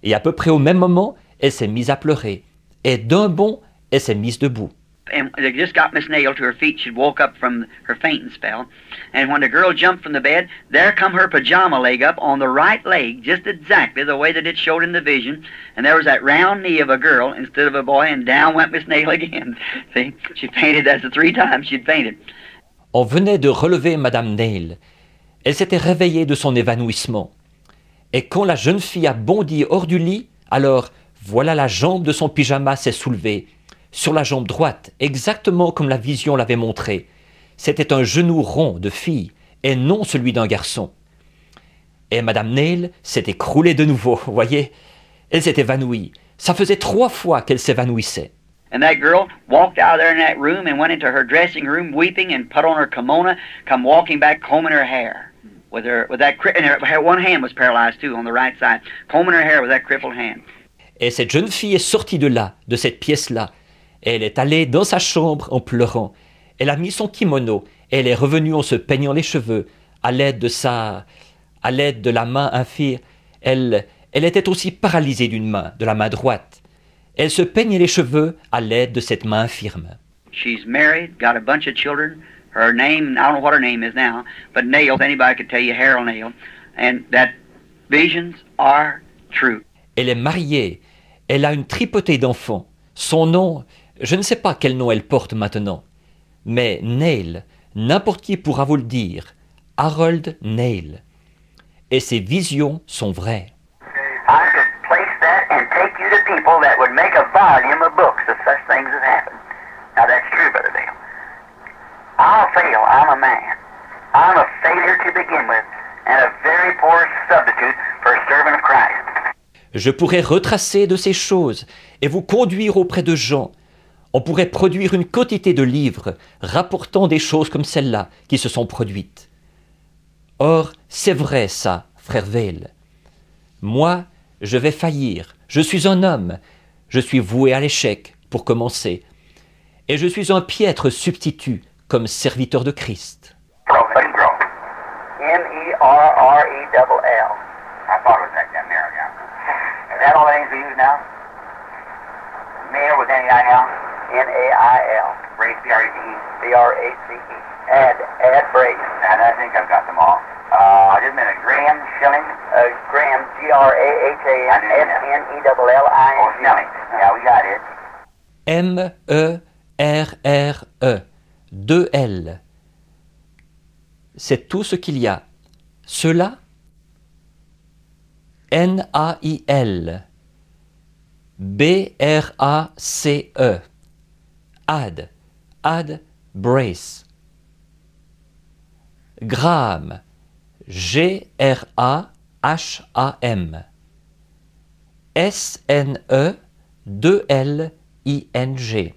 Et à peu près au même moment, elle s'est mise à pleurer. Et d'un bond, elle s'est mise debout. And they just got Miss Nail to her feet. She'd woke up from her fainting spell. And when the girl jumped from the bed, there come her pajama leg up on the right leg, just exactly the way that it showed in the vision. And there was that round knee of a girl instead of a boy, and down went Miss Nail again. See, she fainted. That's the 3 times she'd fainted. On venait de relever Madame Nail. Elle s'était réveillée de son évanouissement. Et quand la jeune fille a bondi hors du lit, alors voilà la jambe de son pyjama s'est soulevée, sur la jambe droite, exactement comme la vision l'avait montré. C'était un genou rond de fille, et non celui d'un garçon. Et Madame Nail s'est écroulée de nouveau, voyez. Elle s'est évanouie. Ça faisait 3 fois qu'elle s'évanouissait. And that girl walked out of there in that room and went into her dressing room weeping and put on her kimono, come walking back combing her hair. And her one hand was paralyzed too on the right side, combing her hair with that crippled hand. Et cette jeune fille est sortie de là, de cette pièce-là. Elle est allée dans sa chambre en pleurant. Elle a mis son kimono et elle est revenue en se peignant les cheveux à l'aide de la main infirme. Elle était aussi paralysée d'une main, de la main droite. Elle se peignait les cheveux à l'aide de cette main infirme. She's married, got a bunch of children. Her name, I don't know what her name is now, but Nail, anybody could tell you, Harold Nail, and that visions are true. Elle est mariée. Elle a une tripotée d'enfants. Son nom, je ne sais pas quel nom elle porte maintenant. Mais Neil, n'importe qui pourra vous le dire, Harold Neil. Et ses visions sont vraies. I could place that and take you to people that would make a volume of books if such things have happened. Now that's true, Brother Dale. I'll fail. I'm a man. I'm a failure to begin with, and a very poor substitute for a servant of Christ. Je pourrais retracer de ces choses et vous conduire auprès de gens. On pourrait produire une quantité de livres rapportant des choses comme celles-là qui se sont produites. Or, c'est vrai ça, frère Vail. Moi, je vais faillir. Je suis un homme. Je suis voué à l'échec, pour commencer. Et je suis un piètre substitut comme serviteur de Christ. M-E-R-R-E-L-L. I thought it was like that, Mary. Is that all the names we use now? Mayor with N-E-I-L? N-A-I-L. Brace, B-R-A-C-E. B-R-A-C-E. Add Brace. And I think I've got them all. Just a minute. Graham, Schilling. Graham, G-R-A-H-A-M-S-N-E-L-L-I-N-G. Oh, Schilling. Yeah, we got it. M-E-R-R-E. 2 L. C'est tout ce qu'il y a. Cela, N-A-I-L. B-R-A-C-E. Add Brace. Graham. G-R-A-H-A-M. S-N-E-2-L-I-N-G.